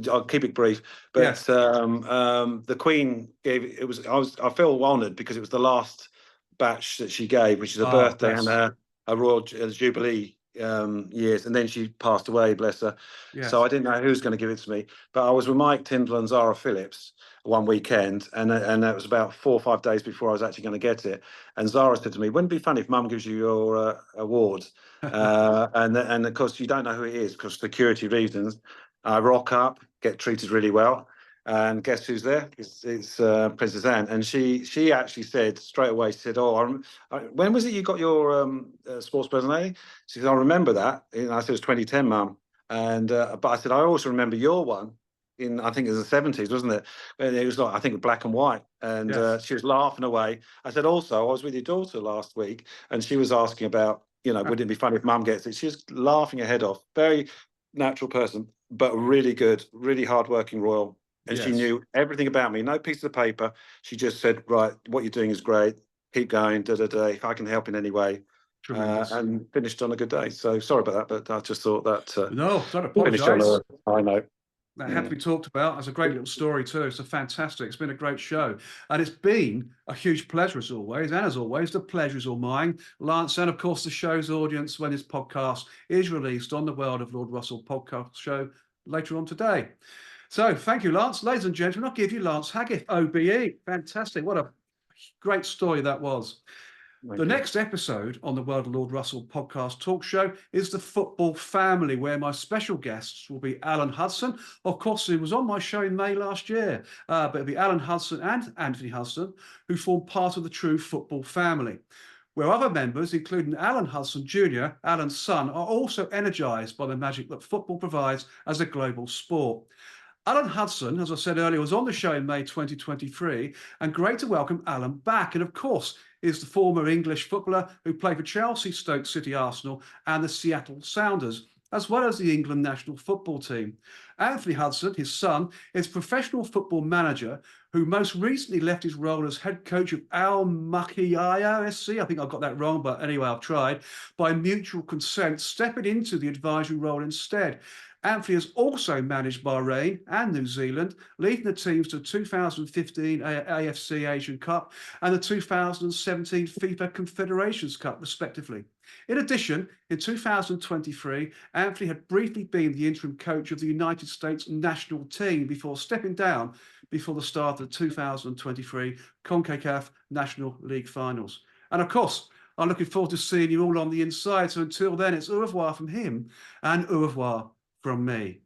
[SPEAKER 2] I'll keep it brief, but
[SPEAKER 1] Yes.
[SPEAKER 2] the Queen gave it. I feel honoured because it was the last batch that she gave, which is a
[SPEAKER 1] Oh,
[SPEAKER 2] birthday and
[SPEAKER 1] bless.
[SPEAKER 2] a royal jubilee years, and then she passed away, bless her. So
[SPEAKER 1] Yes.
[SPEAKER 2] I didn't know who was going to give it to me, but I was with Mike Tyndall and Zara Phillips one weekend, and that was about 4 or 5 days before I was actually going to get it. And Zara said to me, "Wouldn't it be funny if Mum gives you your award?" And of course you don't know who it is because security reasons. I rock up, get treated really well, and guess who's there? It's Princess Anne, and she actually said straight away. She said, "Oh, when was it you got your sports personality?" She said, "I remember that." And I said, "It was 2010, Mum." And but I said, "I also remember your one." I think it was the 70s, wasn't it? And it was like, I think, black and white. And
[SPEAKER 1] Yes.
[SPEAKER 2] she was laughing away. I said, "Also, I was with your daughter last week, and she was asking about, would it be funny if Mum gets it?" She was laughing her head off. Very natural person, but really good, really hardworking royal. And she
[SPEAKER 1] Yes.
[SPEAKER 2] knew everything about me. No piece of paper. She just said, "Right, what you're doing is great. Keep going. Da da da. If I can help in any way."
[SPEAKER 1] Tremendous.
[SPEAKER 2] And finished on a good day. So sorry about that, but I just thought that
[SPEAKER 1] No, don't
[SPEAKER 2] finished on
[SPEAKER 1] apologise.
[SPEAKER 2] a high note.
[SPEAKER 1] That had to
[SPEAKER 2] Yeah.
[SPEAKER 1] be talked about. It's a great little story too. It's a fantastic. It's been a great show, and it's been a huge pleasure as always. And as always, the pleasure is all mine, Lance, and of course the show's audience when this podcast is released on the World of Lord Russell podcast show later on today. So thank you, Lance. Ladies and gentlemen, I'll give you Lance Haggith, OBE. Fantastic. What a great story that was. The
[SPEAKER 2] Thank you.
[SPEAKER 1] next episode on the World of Lord Russell podcast talk show is the football family, where my special guests will be Alan Hudson. Of course, he was on my show in May last year, but it'll be Alan Hudson and Anthony Hudson, who form part of the true football family, where other members, including Alan Hudson Jr., Alan's son, are also energised by the magic that football provides as a global sport. Alan Hudson, as I said earlier, was on the show in May 2023, and great to welcome Alan back. And of course, is the former English footballer who played for Chelsea, Stoke City, Arsenal, and the Seattle Sounders, as well as the England national football team. Anthony Hudson, his son, is a professional football manager who most recently left his role as head coach of Al Makiyaya SC. I think I got that wrong, but anyway, I've tried. By mutual consent, stepping into the advisory role instead. Anthony has also managed Bahrain and New Zealand, leading the teams to the 2015 AFC Asian Cup and the 2017 FIFA Confederations Cup, respectively. In addition, in 2023, Anthony had briefly been the interim coach of the United States national team before stepping down before the start of the 2023 CONCACAF National League Finals. And of course, I'm looking forward to seeing you all on the inside. So until then, it's au revoir from him and au revoir from me.